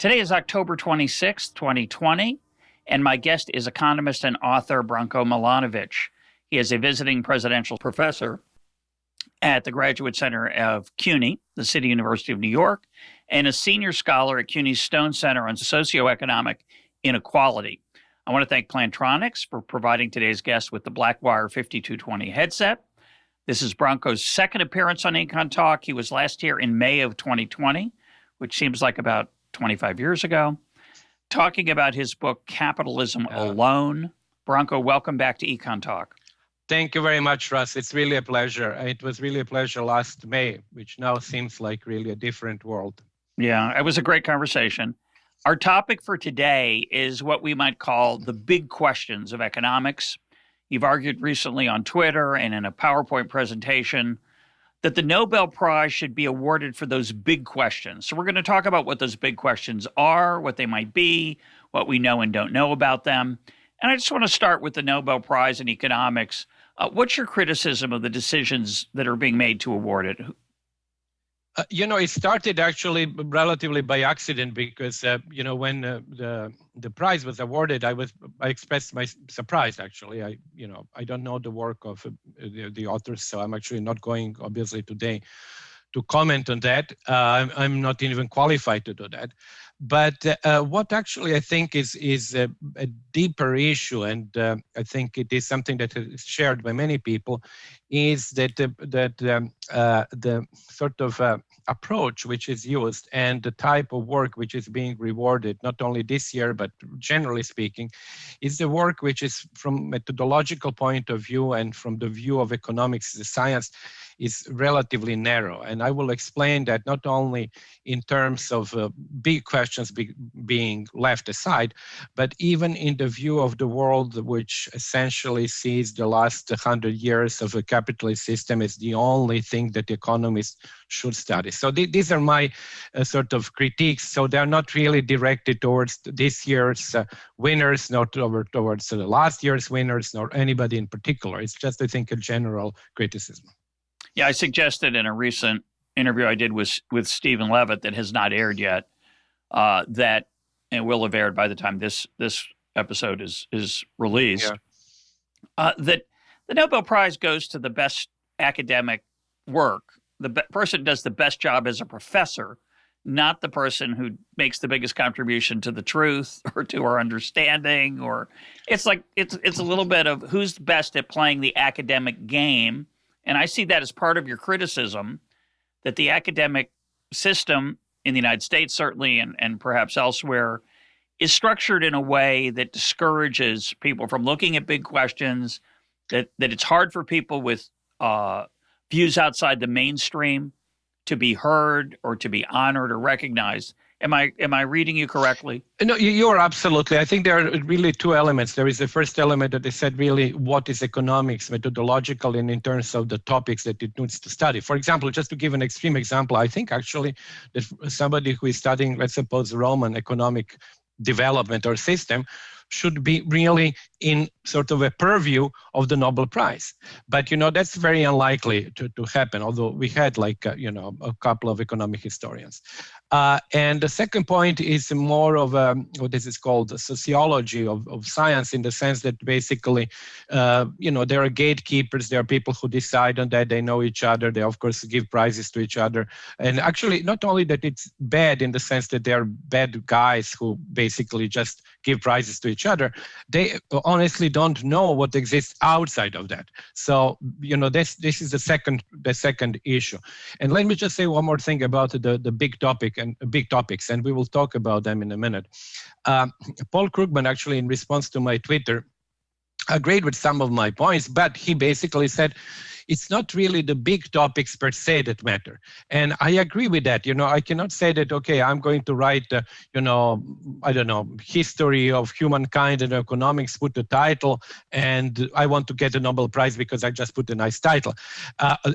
Today is October 26th, 2020, and my guest is economist and author Branko Milanovic. He is a visiting presidential professor at the Graduate Center of CUNY, the City University of New York, and a senior scholar at CUNY's Stone Center on Socioeconomic Inequality. I want to thank Plantronics for providing today's guest with the Blackwire 5220 headset. This is Branko's second appearance on EconTalk. He was last here in May of 2020, which seems like about 25 years ago, talking about his book, Capitalism Alone. Branko, welcome back to EconTalk. Thank you very much, Russ. It's really a pleasure. It was really a pleasure last May, which now seems like really a different world. Yeah, it was a great conversation. Our topic for today is what we might call the big questions of economics. You've argued recently on Twitter and in a PowerPoint presentation that the Nobel Prize should be awarded for those big questions. So we're going to talk about what those big questions are, what they might be, what we know and don't know about them. And I just want to start with the Nobel Prize in economics. What's your criticism of the decisions that are being made to award it? It started actually relatively by accident because, when the prize was awarded, I expressed my surprise. Actually, I don't know the work of the authors, so I'm actually not going, obviously, today to comment on that. I'm not even qualified to do that. But what actually I think is a deeper issue, and I think it is something that is shared by many people, is that the sort of approach which is used and the type of work which is being rewarded, not only this year, but generally speaking, is the work which is from methodological point of view and from the view of economics, the science, is relatively narrow. And I will explain that not only in terms of big questions being left aside, but even in the view of the world which essentially sees the last 100 years of a capitalist system as the only thing that economists should study. So these are my sort of critiques. So they're not really directed towards this year's winners, nor towards the last year's winners, nor anybody in particular. It's just, I think, a general criticism. Yeah, I suggested in a recent interview I did with Stephen Levitt that has not aired yet, that it will have aired by the time this episode is released, that the Nobel Prize goes to the best academic work. The person who does the best job as a professor, not the person who makes the biggest contribution to the truth or to our understanding. Or it's like it's a little bit of who's best at playing the academic game. And I see that as part of your criticism, that the academic system in the United States, certainly, and perhaps elsewhere, is structured in a way that discourages people from looking at big questions, that it's hard for people with views outside the mainstream to be heard or to be honored or recognized. Am I reading you correctly? No, you're absolutely. I think there are really two elements. There is the first element that they said really what is economics, methodological, and in terms of the topics that it needs to study. For example, just to give an extreme example, I think actually that somebody who is studying, let's suppose, Roman economic development or system should be really in sort of a purview of the Nobel Prize. But, that's very unlikely to happen, although we had a couple of economic historians. And the second point is more of what this is called the sociology of science, in the sense that basically, there are gatekeepers, there are people who decide on that, they know each other, they of course give prizes to each other. And actually, not only that it's bad in the sense that they're bad guys who basically just give prizes to each other, they honestly don't know what exists outside of that. So, this is the second issue. And let me just say one more thing about the big topic and big topics, and we will talk about them in a minute. Paul Krugman, actually, in response to my Twitter, agreed with some of my points, but he basically said, it's not really the big topics per se that matter. And I agree with that. I cannot say that, okay, I'm going to write, history of humankind and economics, put the title, and I want to get a Nobel Prize because I just put a nice title.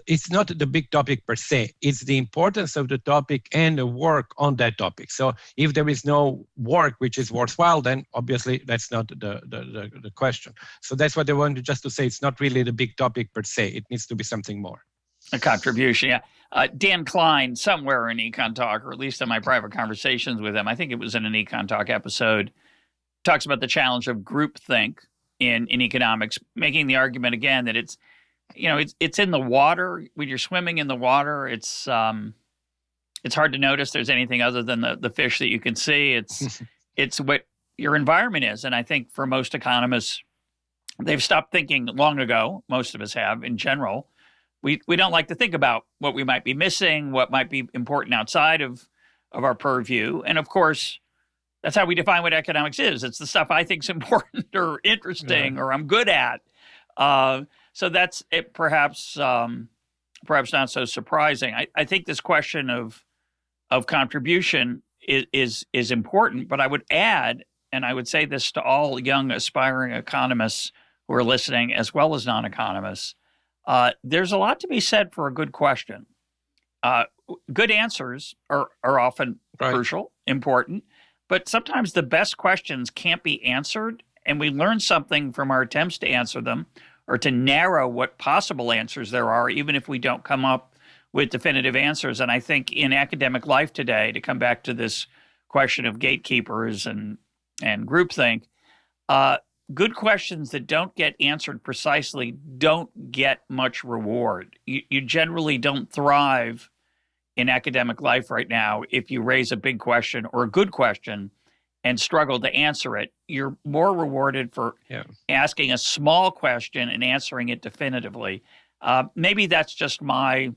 It's not the big topic per se. It's the importance of the topic and the work on that topic. So if there is no work which is worthwhile, then obviously that's not the question. So that's what I wanted just to say. It's not really the big topic per se. It needs to be something more. A contribution, yeah. Dan Klein, somewhere in EconTalk, or at least in my private conversations with him, I think it was in an EconTalk episode, talks about the challenge of groupthink in economics, making the argument again that it's in the water. When you're swimming in the water, it's hard to notice there's anything other than the fish that you can see. It's what your environment is. And I think for most economists, they've stopped thinking long ago. Most of us have in general. We don't like to think about what we might be missing, what might be important outside of our purview. And of course, that's how we define what economics is. It's the stuff I think is important or interesting or I'm good at. So that's it, perhaps not so surprising. I think this question of contribution is important, but I would add, and I would say this to all young aspiring economists who are listening, as well as non-economists, there's a lot to be said for a good question. Good answers are often crucial, important, but sometimes the best questions can't be answered, and we learn something from our attempts to answer them or to narrow what possible answers there are, even if we don't come up with definitive answers. And I think in academic life today, to come back to this question of gatekeepers and groupthink, good questions that don't get answered precisely don't get much reward. You generally don't thrive in academic life right now if you raise a big question or a good question and struggle to answer it. You're more rewarded for asking a small question and answering it definitively. Maybe that's just my,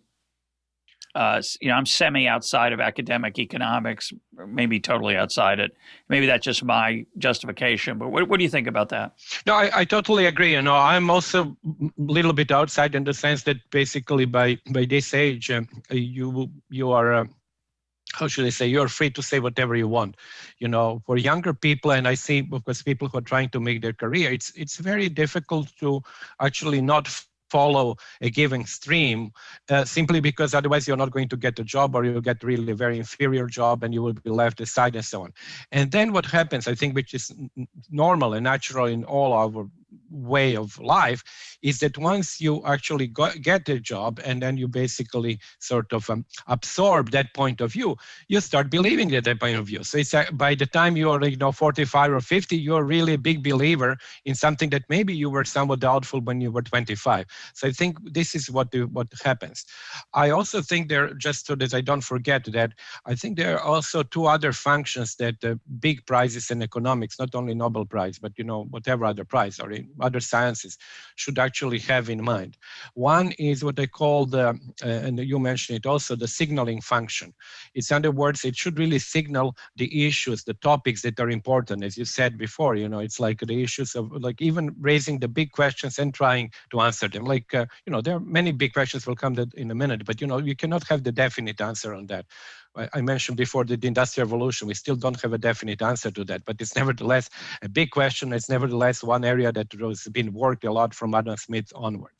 I'm semi-outside of academic economics, maybe totally outside it. Maybe that's just my justification. But what do you think about that? No, I totally agree. I'm also a little bit outside in the sense that basically by this age, you are how should I say, you're free to say whatever you want. For younger people, and I see, because people who are trying to make their career, it's very difficult to actually not follow a given stream simply because otherwise you're not going to get a job, or you'll get really a very inferior job and you will be left aside and so on. And then what happens, I think, which is normal and natural in all our way of life, is that once you actually get a job and then you basically sort of absorb that point of view, you start believing that point of view. So it's by the time you are 45 or 50, you're really a big believer in something that maybe you were somewhat doubtful when you were 25. So I think this is what happens. I also think just so that I don't forget that, I think there are also two other functions that big prizes in economics, not only Nobel Prize, but whatever other prize or in other sciences, should actually have in mind. One is what I call and you mentioned it also, the signaling function. It's, in other words, it should really signal the issues, the topics that are important. As you said before, it's like the issues of like even raising the big questions and trying to answer them. Like, there are many big questions, we'll come to in a minute, but you cannot have the definite answer on that. I mentioned before the Industrial Revolution. We still don't have a definite answer to that, but it's nevertheless a big question. It's nevertheless one area that has been worked a lot from Adam Smith onward.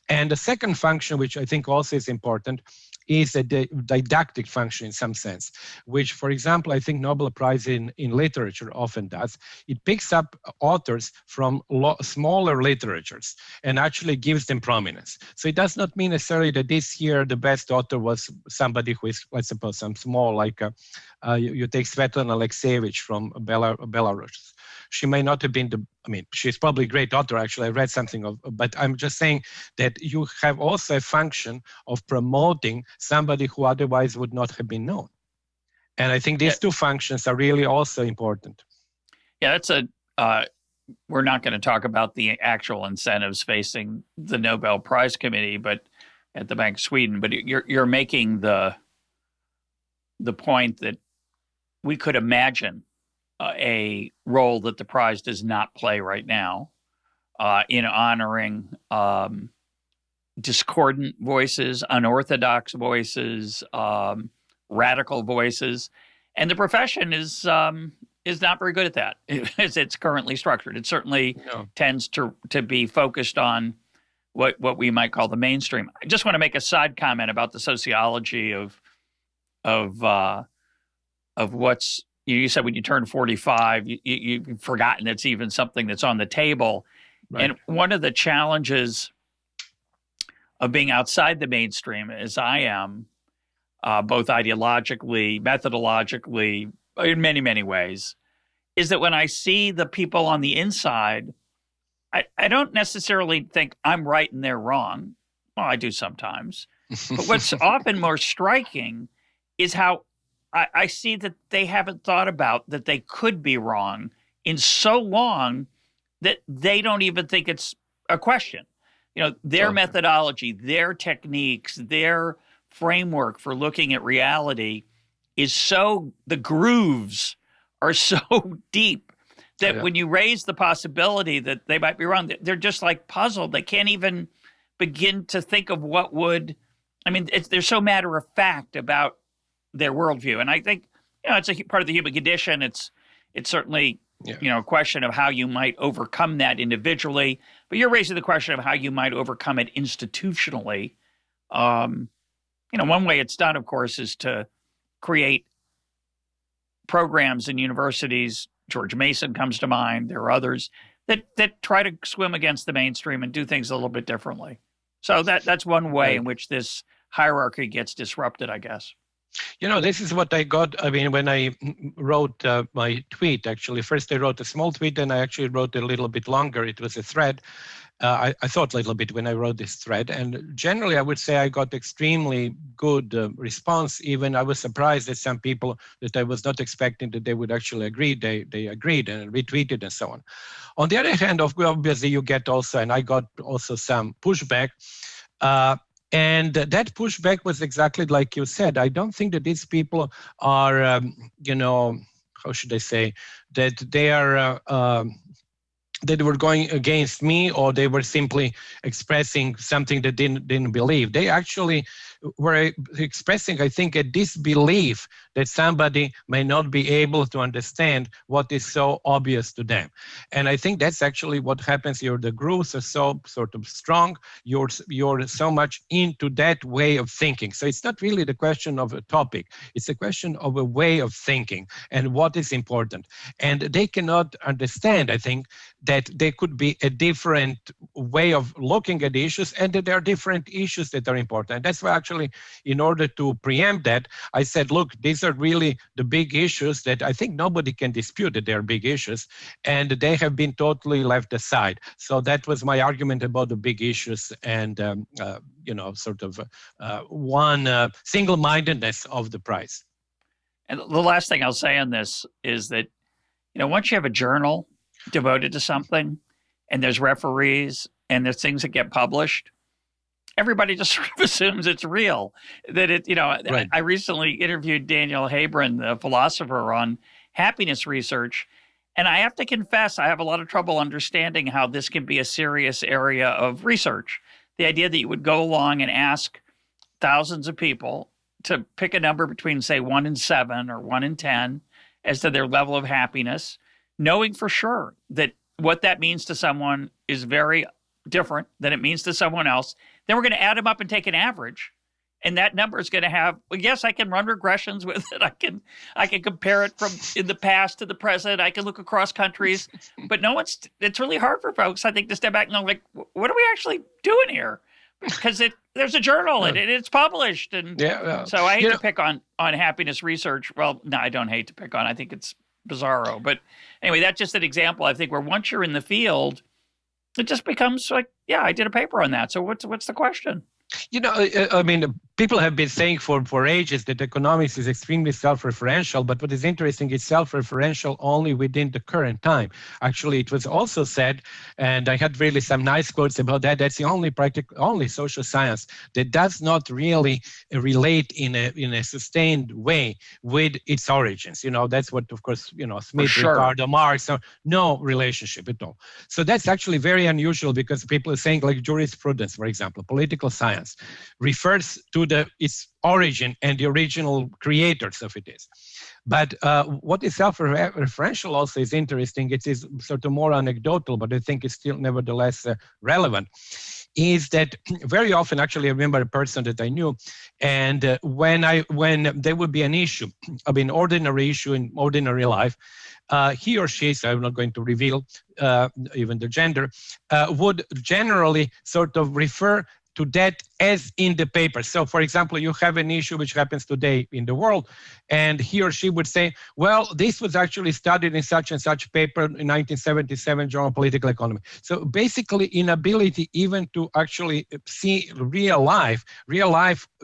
And the second function, which I think also is important, is a didactic function in some sense, which, for example, I think Nobel Prize in literature often does. It picks up authors from smaller literatures and actually gives them prominence. So it does not mean necessarily that this year the best author was somebody who is, let's suppose, some small, like you take Svetlana Alexievich from Belarus. She may not have been she's probably a great author, actually. I read something but I'm just saying that you have also a function of promoting somebody who otherwise would not have been known. And I think these two functions are really also important. Yeah, we're not going to talk about the actual incentives facing the Nobel Prize Committee, but at the Bank of Sweden, but you're making the point that we could imagine a role that the prize does not play right now in honoring discordant voices, unorthodox voices, radical voices, and the profession is not very good at that as it's currently structured. It certainly tends to be focused on what we might call the mainstream. I just want to make a side comment about the sociology of what's. You said when you turn 45, you've forgotten it's even something that's on the table. Right. And one of the challenges of being outside the mainstream as I am, both ideologically, methodologically, in many, many ways, is that when I see the people on the inside, I don't necessarily think I'm right and they're wrong. Well, I do sometimes. But what's often more striking is how I see that they haven't thought about that they could be wrong in so long that they don't even think it's a question. Their methodology, their techniques, their framework for looking at reality the grooves are so deep that when you raise the possibility that they might be wrong, they're just like puzzled. They can't even begin to think of what would, they're so matter of fact about their worldview. And I think, it's a part of the human condition. It's certainly, a question of how you might overcome that individually, but you're raising the question of how you might overcome it institutionally. One way it's done, of course, is to create programs in universities. George Mason comes to mind. There are others that try to swim against the mainstream and do things a little bit differently. So that's one way in which this hierarchy gets disrupted, I guess. This is what I got. When I wrote my tweet, actually, first I wrote a small tweet, and I actually wrote a little bit longer. It was a thread. I thought a little bit when I wrote this thread, and generally I would say I got extremely good response. Even I was surprised that some people that I was not expecting that they would actually agree, they agreed and retweeted and so on. On the other hand, obviously you get also, and I got also some pushback. And that pushback was exactly like you said. I don't think that these people are, how should I say, that they are, that they were going against me, or they were simply expressing something that didn't believe. They actually were expressing, I think, a disbelief that somebody may not be able to understand what is so obvious to them. And I think that's actually what happens here. The grooves are so sort of strong. You're so much into that way of thinking. So it's not really the question of a topic. It's a question of a way of thinking and what is important. And they cannot understand, I think, that there could be a different way of looking at the issues, and that there are different issues that are important. And that's why actually, in order to preempt that, I said, look, these are really the big issues that I think nobody can dispute that they're big issues, and they have been totally left aside. So that was my argument about the big issues and, one single-mindedness of the prize. And the last thing I'll say on this is that, once you have a journal devoted to something, and there's referees, and there's things that get published, everybody just sort of assumes it's real. That right. I recently interviewed Daniel Habron, the philosopher, on happiness research, and I have to confess I have a lot of trouble understanding how this can be a serious area of research. The idea that you would go along and ask thousands of people to pick a number between, say, 1 and 7 or 1 and 10 as to their level of happiness, knowing for sure that what that means to someone is very different than it means to someone else. Then we're going to add them up and take an average. And that number is going to have, yes, I can run regressions with it. I can compare it from in the past to the present. I can look across countries. But it's really hard for folks, I think, to step back and go, like, what are we actually doing here? Because there's a journal and it's published. And so I hate to pick on happiness research. Well, no, I don't hate to pick on. I think it's bizarro. But anyway, that's just an example, I think, where once you're in the field, it just becomes like, yeah, I did a paper on that. So what's the question? People have been saying for ages that economics is extremely self-referential, but what is interesting is self-referential only within the current time. Actually, it was also said, and I had really some nice quotes about that, that's the only social science that does not really relate in a sustained way with its origins. That's what, of course, Smith, Ricardo, Marx, no relationship at all. So that's actually very unusual, because people are saying, like, jurisprudence, for example, political science, refers to its origin and the original creators of it is. But what is self-referential also is interesting. It is sort of more anecdotal, but I think it's still nevertheless relevant, is that very often, actually, I remember a person that I knew, and when there would be an issue, ordinary issue in ordinary life, he or she, so I'm not going to reveal even the gender, would generally sort of refer to that as in the paper. So, for example, you have an issue which happens today in the world, and he or she would say, well, this was actually studied in such and such paper in 1977 Journal of Political Economy. So basically, inability even to actually see real life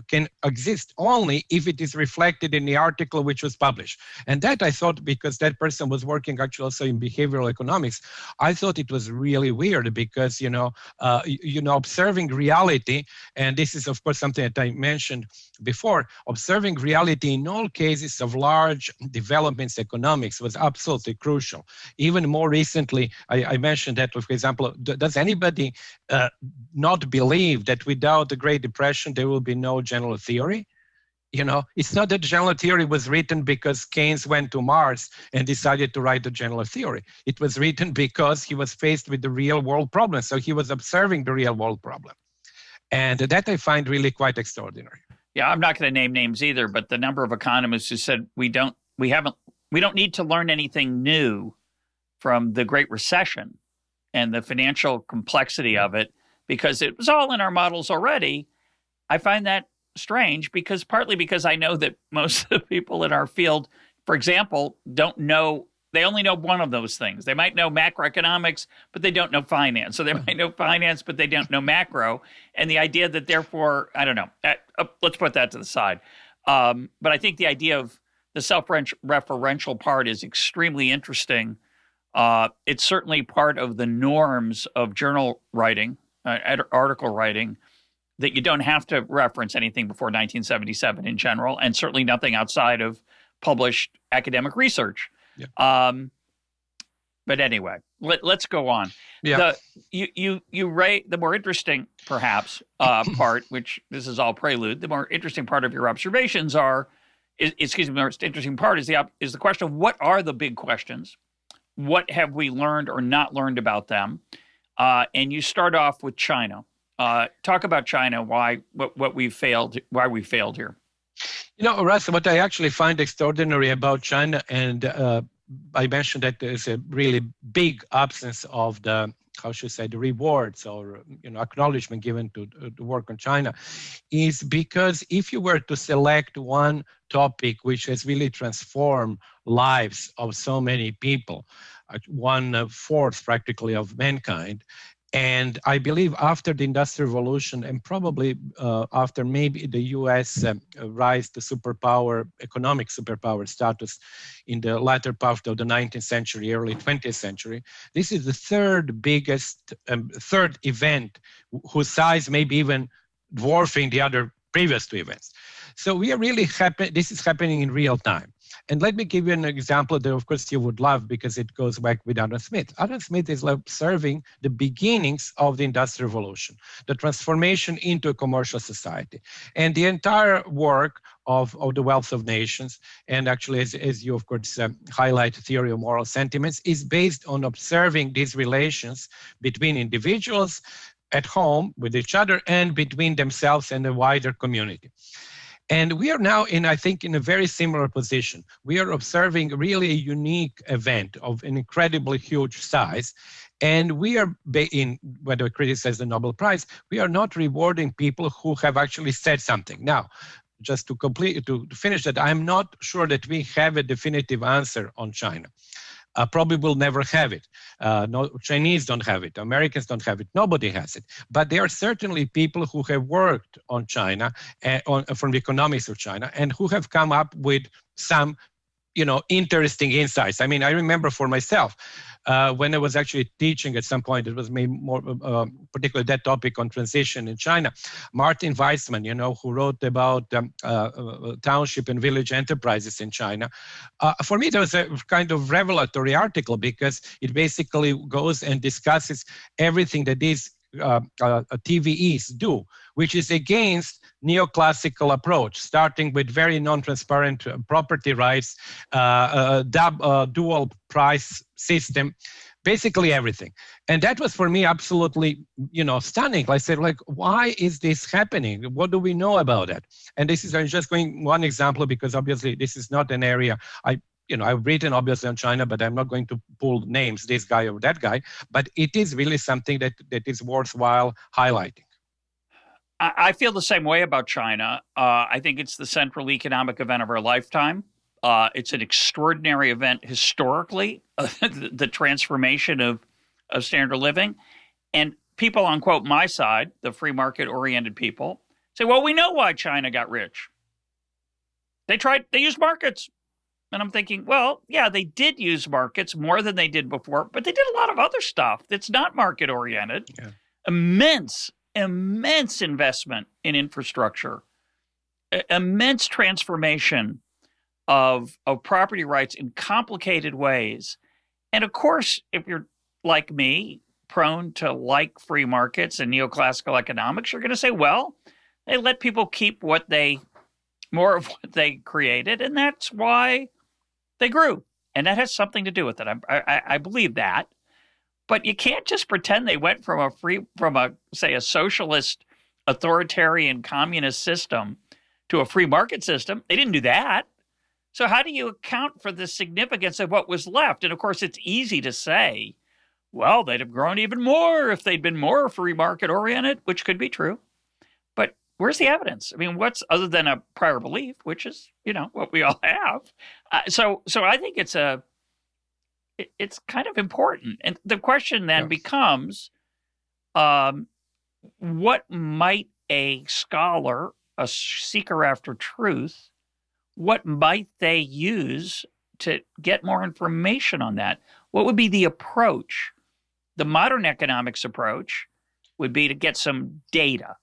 can exist only if it is reflected in the article which was published. And that I thought, because that person was working actually also in behavioral economics, I thought it was really weird because, observing reality, and this is, of course, something that I mentioned before, observing reality in all cases of large developments economics was absolutely crucial. Even more recently, I mentioned that, for example, does anybody not believe that without the Great Depression, there will be no general theory? It's not that general theory was written because Keynes went to Mars and decided to write the general theory. It was written because he was faced with the real world problem. So he was observing the real world problem. And that I find really quite extraordinary. Yeah, I'm not going to name names either, but the number of economists who said we don't need to learn anything new from the Great Recession and the financial complexity of it, because it was all in our models already. I find that strange, partly because I know that most of the people in our field, for example, don't know. They only know one of those things. They might know macroeconomics, but they don't know finance. So they might know finance, but they don't know macro. And the idea that therefore, I don't know, let's put that to the side. But I think the idea of the self-referential part is extremely interesting. It's certainly part of the norms of journal writing, article writing, that you don't have to reference anything before 1977 in general, and certainly nothing outside of published academic research. Yeah. But anyway, let's go on. Yeah. You rate the more interesting, perhaps, part, which this is all prelude. The more interesting part of your observations the most interesting part is the question of what are the big questions? What have we learned or not learned about them? And you start off with China. Talk about China, why we failed here. Russ, what I actually find extraordinary about China, and I mentioned that there's a really big absence of the rewards or acknowledgement given to work on China, is because if you were to select one topic which has really transformed lives of so many people, 1/4 practically of mankind. And I believe after the Industrial Revolution, and probably after maybe the US rise to economic superpower status in the latter part of the 19th century, early 20th century, this is the third event whose size may be even dwarfing the other previous two events. So we are really happy. This is happening in real time. And let me give you an example that, of course, you would love because it goes back with Adam Smith. Adam Smith is observing the beginnings of the Industrial Revolution, the transformation into a commercial society. And the entire work of the Wealth of Nations, and actually, as you, of course, highlight theory of moral sentiments, is based on observing these relations between individuals at home with each other and between themselves and the wider community. And we are now in a very similar position. We are observing really a unique event of an incredibly huge size. And we are, whether we criticize the Nobel Prize, we are not rewarding people who have actually said something. Now, just to finish that, I'm not sure that we have a definitive answer on China. Probably will never have it. No, Chinese don't have it. Americans don't have it. Nobody has it. But there are certainly people who have worked on China, from the economics of China, and who have come up with some, interesting insights. I mean, I remember for myself, when I was actually teaching at some point, it was maybe more, particularly that topic on transition in China. Martin Weissman, who wrote about township and village enterprises in China. For me, that was a kind of revelatory article because it basically goes and discusses everything that these TVEs do, which is against neoclassical approach, starting with very non-transparent property rights, dual price system, basically everything. And that was for me absolutely, stunning. I said, why is this happening? What do we know about it? And this is, I'm just going one example because obviously this is not an area I've written obviously on China, but I'm not going to pull names, this guy or that guy, but it is really something that is worthwhile highlighting. I feel the same way about China. I think it's the central economic event of our lifetime. It's an extraordinary event historically, the transformation of standard of living. And people on, quote, my side, the free market oriented people, say, well, we know why China got rich. They used markets. And I'm thinking, well, yeah, they did use markets more than they did before, but they did a lot of other stuff that's not market oriented. Yeah. Immense investment in infrastructure, immense transformation of property rights in complicated ways. And of course, if you're like me, prone to like free markets and neoclassical economics, you're going to say, well, they let people keep more of what they created, and that's why they grew. And that has something to do with it. I believe that. But you can't just pretend they went from a socialist, authoritarian, communist system to a free market system. They didn't do that. So how do you account for the significance of what was left? And of course, it's easy to say, well, they'd have grown even more if they'd been more free market oriented, which could be true. But where's the evidence? I mean, what's other than a prior belief, which is, what we all have. So I think it's kind of important. And the question then becomes, what might a scholar, a seeker after truth, what might they use to get more information on that? What would be the approach? The modern economics approach would be to get some data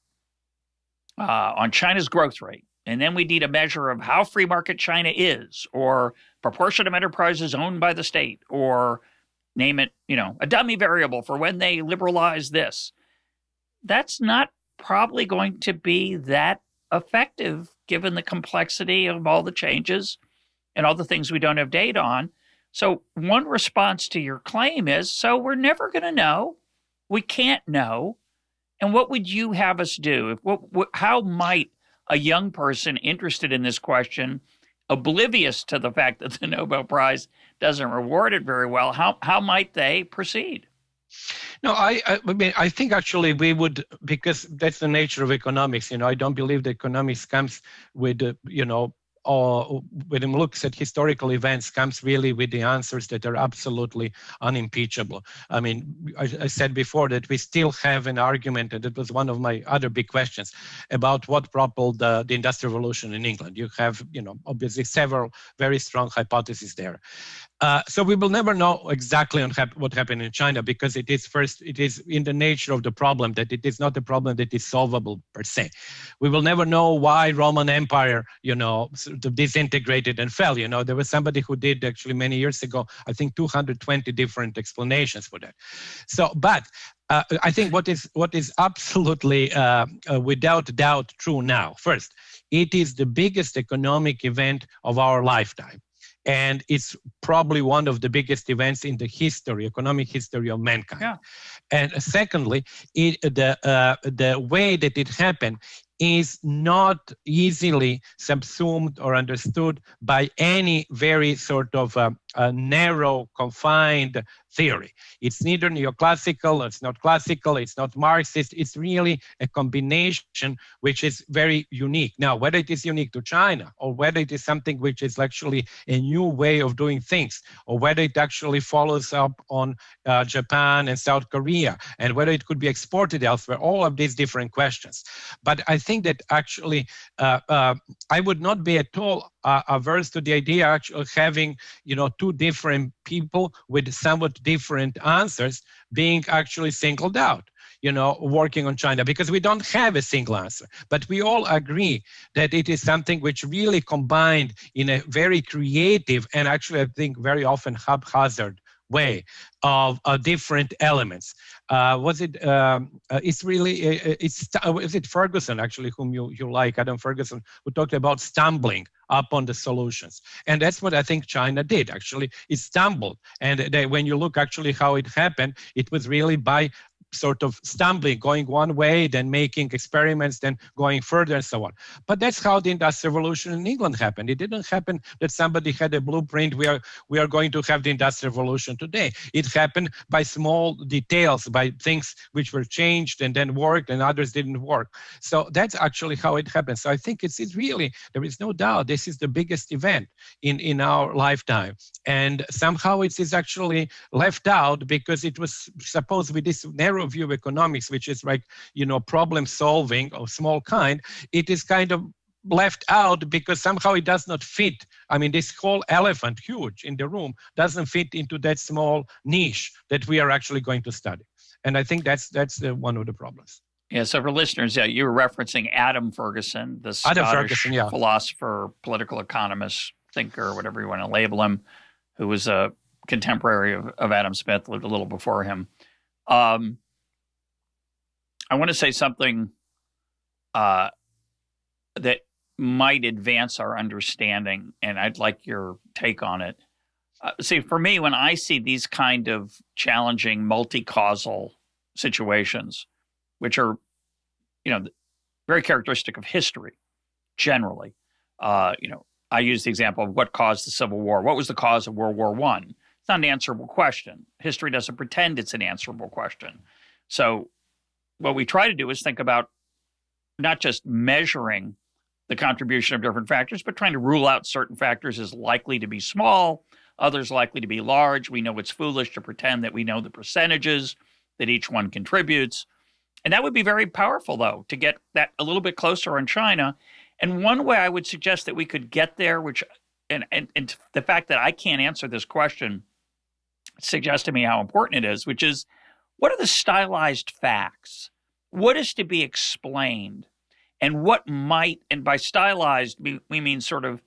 on China's growth rate. And then we need a measure of how free market China is, or proportion of enterprises owned by the state, or name it, a dummy variable for when they liberalize this. That's not probably going to be that effective given the complexity of all the changes and all the things we don't have data on. So one response to your claim is, so we're never going to know. We can't know. And what would you have us do? How might a young person interested in this question, oblivious to the fact that the Nobel Prize doesn't reward it very well, how might they proceed? No, I mean, I think actually we would, because that's the nature of economics. I don't believe that economics comes with, or when it looks at historical events, comes really with the answers that are absolutely unimpeachable. I mean, I said before that we still have an argument, and it was one of my other big questions, about what propelled the Industrial Revolution in England. You have, obviously several very strong hypotheses there. So we will never know exactly what happened in China, because it is in the nature of the problem that it is not a problem that is solvable per se. We will never know why Roman Empire, sort of disintegrated and fell. There was somebody who did actually many years ago, I think 220 different explanations for that. So, but I think what is absolutely without doubt true now, first, it is the biggest economic event of our lifetime. And it's probably one of the biggest events in the economic history of mankind. Yeah. And secondly, the way that it happened is not easily subsumed or understood by any very sort of narrow, confined theory. It's neither neoclassical, it's not classical, it's not Marxist. It's really a combination which is very unique. Now, whether it is unique to China, or whether it is something which is actually a new way of doing things, or whether it actually follows up on Japan and South Korea, and whether it could be exported elsewhere, all of these different questions. But I think that actually I would not be at all averse to the idea actually of having, two different people with somewhat different answers being actually singled out, working on China, because we don't have a single answer. But we all agree that it is something which really combined in a very creative and actually, I think, very often haphazard way of different elements. Was it Ferguson, actually, whom you like, Adam Ferguson, who talked about stumbling upon the solutions. And that's what I think China did, actually. It stumbled. And when you look actually how it happened, it was really by sort of stumbling, going one way, then making experiments, then going further and so on. But that's how the Industrial Revolution in England happened. It didn't happen that somebody had a blueprint, we are going to have the Industrial Revolution today. It happened by small details, by things which were changed and then worked and others didn't work. So that's actually how it happened. So I think it's really, there is no doubt, this is the biggest event in our lifetime. And somehow it is actually left out because it was supposed to be this narrow view of economics, which is like, problem solving of small kind. It is kind of left out because somehow it does not fit. I mean, this whole elephant, huge in the room, doesn't fit into that small niche that we are actually going to study. And I think that's one of the problems. Yeah, so for listeners, you were referencing Adam Ferguson, the Scottish philosopher, political economist, thinker, whatever you want to label him, who was a contemporary of Adam Smith, lived a little before him. I want to say something that might advance our understanding, and I'd like your take on it. See, for me, when I see these kind of challenging multi-causal situations, which are, very characteristic of history, generally. I use the example of what caused the Civil War. What was the cause of World War I? It's not an answerable question. History doesn't pretend it's an answerable question. So what we try to do is think about not just measuring the contribution of different factors, but trying to rule out certain factors as likely to be small, others likely to be large. We know it's foolish to pretend that we know the percentages that each one contributes. And that would be very powerful, though, to get that a little bit closer on China. And one way I would suggest that we could get there, and the fact that I can't answer this question suggests to me how important it is, which is, what are the stylized facts? What is to be explained? And what might, and by stylized, we mean sort of,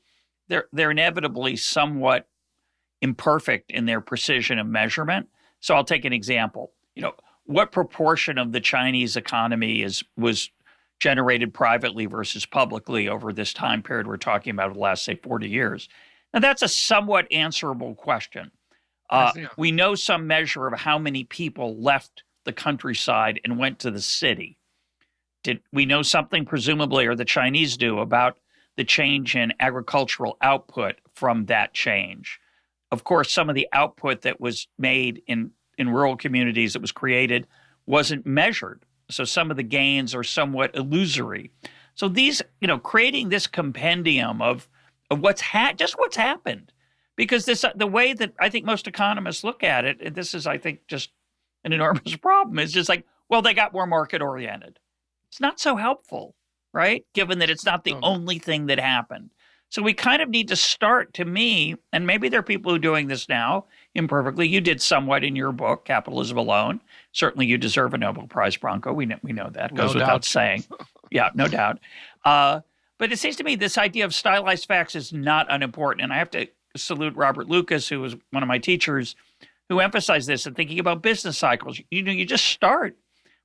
they're inevitably somewhat imperfect in their precision of measurement. So I'll take an example. What proportion of the Chinese economy was generated privately versus publicly over this time period we're talking about, the last, say, 40 years? Now, that's a somewhat answerable question. We know some measure of how many people left the countryside and went to the city. Did we know something, presumably, or the Chinese do, about the change in agricultural output from that change? Of course, some of the output that was made in rural communities that was created wasn't measured. So some of the gains are somewhat illusory. So these, creating this compendium of what's happened, because the way that I think most economists look at it, and this is, I think, just an enormous problem, is just like, well, they got more market oriented. It's not so helpful, right? Given that it's not the only thing that happened. So we kind of need to start, to me, and maybe there are people who are doing this now imperfectly. You did somewhat in your book, Capitalism Alone. Certainly you deserve a Nobel Prize, Branko. We know that. Goes without saying. Yeah, no doubt. But it seems to me this idea of stylized facts is not unimportant. And I have to salute Robert Lucas, who was one of my teachers, who emphasized this in thinking about business cycles. You just start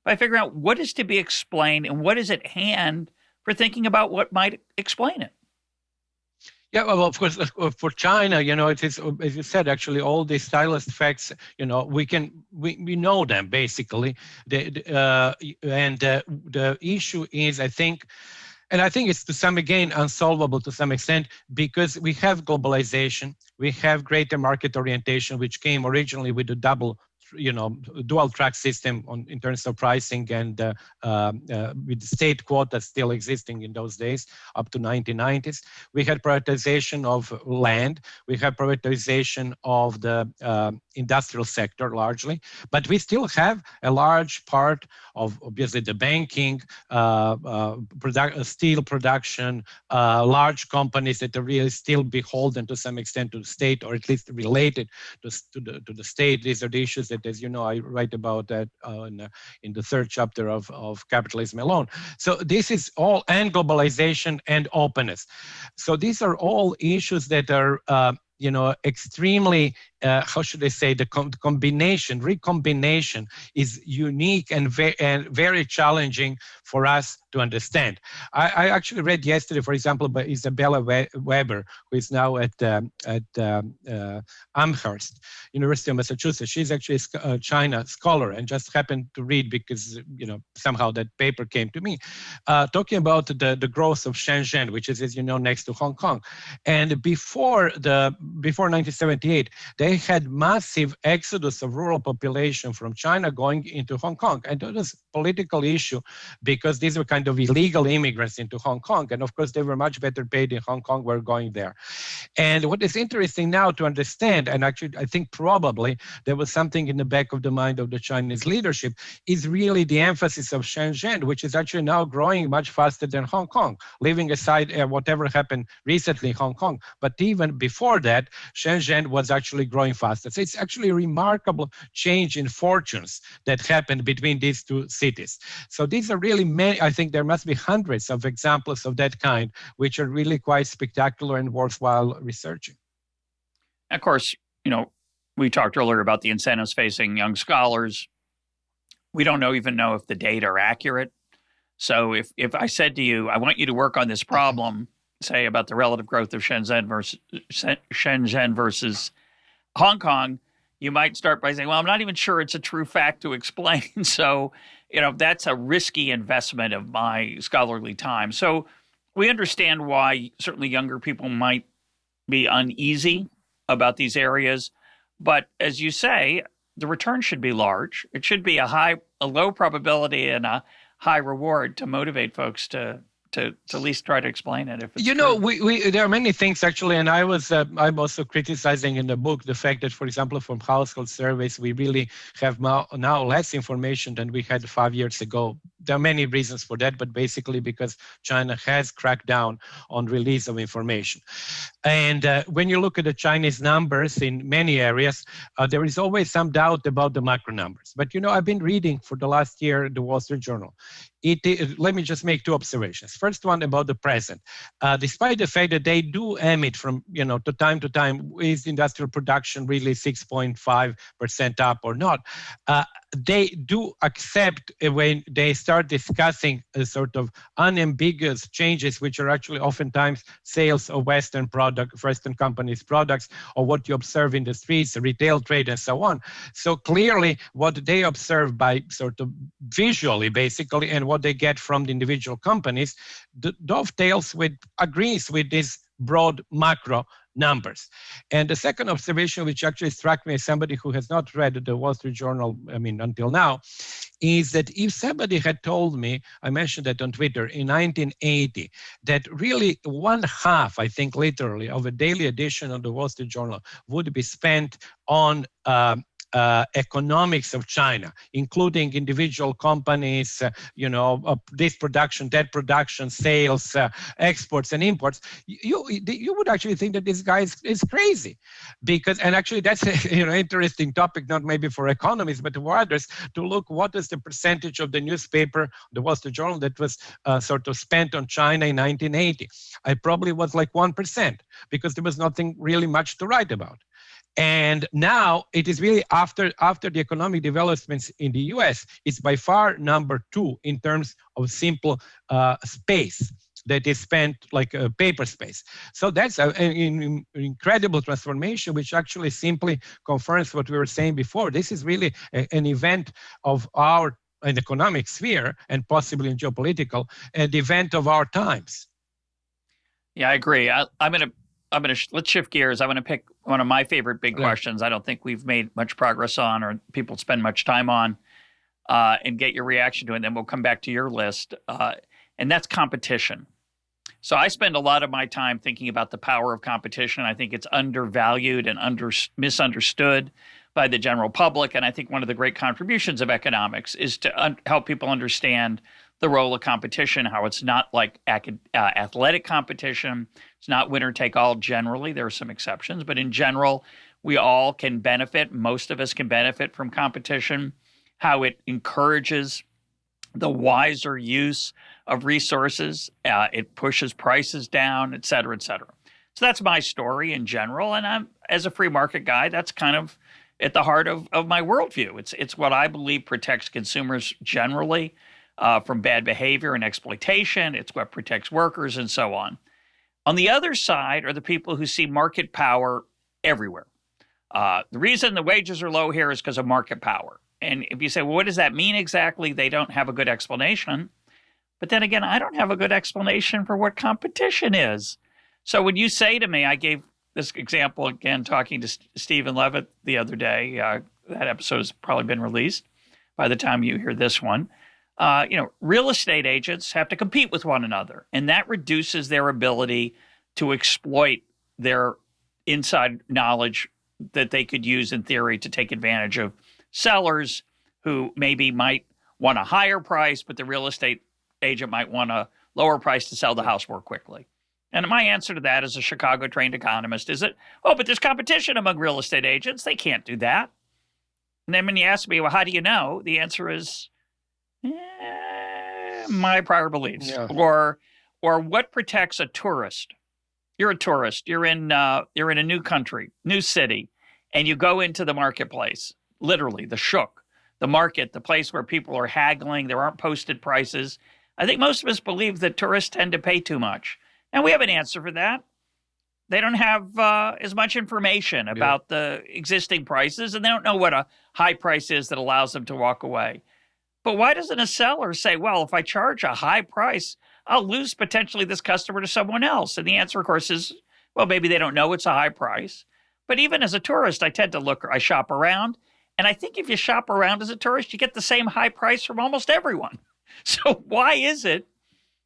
by figuring out what is to be explained and what is at hand for thinking about what might explain it. Yeah, well, of course, for China, it is, as you said, actually, all these stylized facts, we know them basically. The issue is, I think it's to some, again, unsolvable to some extent, because we have globalization, we have greater market orientation, which came originally with a dual track system in terms of pricing, and with the state quotas still existing in those days up to 1990s. We had privatization of land. We had privatization of the industrial sector largely, but we still have a large part of, obviously, the banking, steel production, large companies that are really still beholden to some extent to the state, or at least related to the state. These are the issues that, as you know, I write about that in the third chapter of Capitalism Alone. So this is all, and globalization and openness. So these are all issues that are extremely how should I say, the recombination is unique and very challenging for us to understand. I actually read yesterday, for example, by Isabella Weber, who is now at Amherst, University of Massachusetts. She's actually a China scholar and just happened to read because, somehow that paper came to me, talking about the growth of Shenzhen, which is, as you know, next to Hong Kong. And before 1978, they had massive exodus of rural population from China going into Hong Kong. And that was a political issue because these were kind of illegal immigrants into Hong Kong. And of course, they were much better paid in Hong Kong, were going there. And what is interesting now to understand, and actually I think probably there was something in the back of the mind of the Chinese leadership, is really the emphasis of Shenzhen, which is actually now growing much faster than Hong Kong, leaving aside whatever happened recently in Hong Kong. But even before that, Shenzhen was actually growing faster. So it's actually a remarkable change in fortunes that happened between these two cities. So these are really many, I think there must be hundreds of examples of that kind, which are really quite spectacular and worthwhile researching. Of course, we talked earlier about the incentives facing young scholars. We don't even know if the data are accurate. So if I said to you, I want you to work on this problem, say about the relative growth of Shenzhen versus Hong Kong, you might start by saying, well, I'm not even sure it's a true fact to explain. So, that's a risky investment of my scholarly time. So we understand why certainly younger people might be uneasy about these areas. But as you say, the return should be large. It should be a low probability and a high reward to motivate folks to at least try to explain it. If it's true. There are many things actually, and I'm also criticizing in the book the fact that, for example, from household surveys, we really have now less information than we had 5 years ago. There are many reasons for that, but basically because China has cracked down on release of information. And when you look at the Chinese numbers in many areas, there is always some doubt about the macro numbers. But I've been reading for the last year the Wall Street Journal. Let me just make two observations. First one about the present. Despite the fact that they do emit from to time, is industrial production really 6.5% up or not? They do accept when they start discussing a sort of unambiguous changes, which are actually oftentimes sales of Western companies' products, or what you observe in the streets, retail trade, and so on. So clearly, what they observe by sort of visually, basically, and what they get from the individual companies, agrees with this broad macro numbers. And the second observation, which actually struck me as somebody who has not read the Wall Street Journal, until now, is that if somebody had told me, I mentioned that on Twitter, in 1980, that really one half, I think literally, of a daily edition of the Wall Street Journal would be spent on economics of China, including individual companies, this production, that production, sales, exports and imports, you would actually think that this guy is crazy, and actually that's an interesting topic, not maybe for economists, but for others, to look what is the percentage of the newspaper, the Wall Street Journal, that was sort of spent on China in 1980. I probably was like 1%, because there was nothing really much to write about. And now it is really after the economic developments in the US, it's by far number 2 in terms of simple space that is spent, like paper space. So that's an incredible transformation, which actually simply confirms what we were saying before. This is really an event of an economic sphere, and possibly in geopolitical, an event of our times. Yeah, I agree. Let's shift gears. I want to pick one of my favorite big questions I don't think we've made much progress on, or people spend much time on, and get your reaction to it. And then we'll come back to your list. And that's competition. So I spend a lot of my time thinking about the power of competition. I think it's undervalued and misunderstood by the general public. And I think one of the great contributions of economics is to help people understand the role of competition, how it's not like athletic competition. It's not winner take all generally. There are some exceptions, but in general, we all can benefit. Most of us can benefit from competition, how it encourages the wiser use of resources. It pushes prices down, et cetera, et cetera. So that's my story in general. And I'm, as a free market guy, that's kind of at the heart of my worldview. It's what I believe protects consumers generally from bad behavior and exploitation. It's what protects workers and so on. On the other side are the people who see market power everywhere. The reason the wages are low here is because of market power. And if you say, well, what does that mean exactly? They don't have a good explanation. But then again, I don't have a good explanation for what competition is. So when you say to me, I gave this example again, talking to Stephen Levitt the other day. That episode has probably been released by the time you hear this one. Real estate agents have to compete with one another, and that reduces their ability to exploit their inside knowledge that they could use in theory to take advantage of sellers who maybe might want a higher price, but the real estate agent might want a lower price to sell the house more quickly. And my answer to that as a Chicago-trained economist is that, but there's competition among real estate agents. They can't do that. And then when you ask me, well, how do you know? The answer is, my prior beliefs. Yeah. Or what protects a tourist? You're a tourist. You're in a new country, new city, and you go into the marketplace, literally the shuk, the market, the place where people are haggling. There aren't posted prices. I think most of us believe that tourists tend to pay too much. And we have an answer for that. They don't have as much information about the existing prices, and they don't know what a high price is that allows them to walk away. But why doesn't a seller say, well, if I charge a high price, I'll lose potentially this customer to someone else? And the answer, of course, is, well, maybe they don't know it's a high price. But even as a tourist, I shop around. And I think if you shop around as a tourist, you get the same high price from almost everyone. So why is it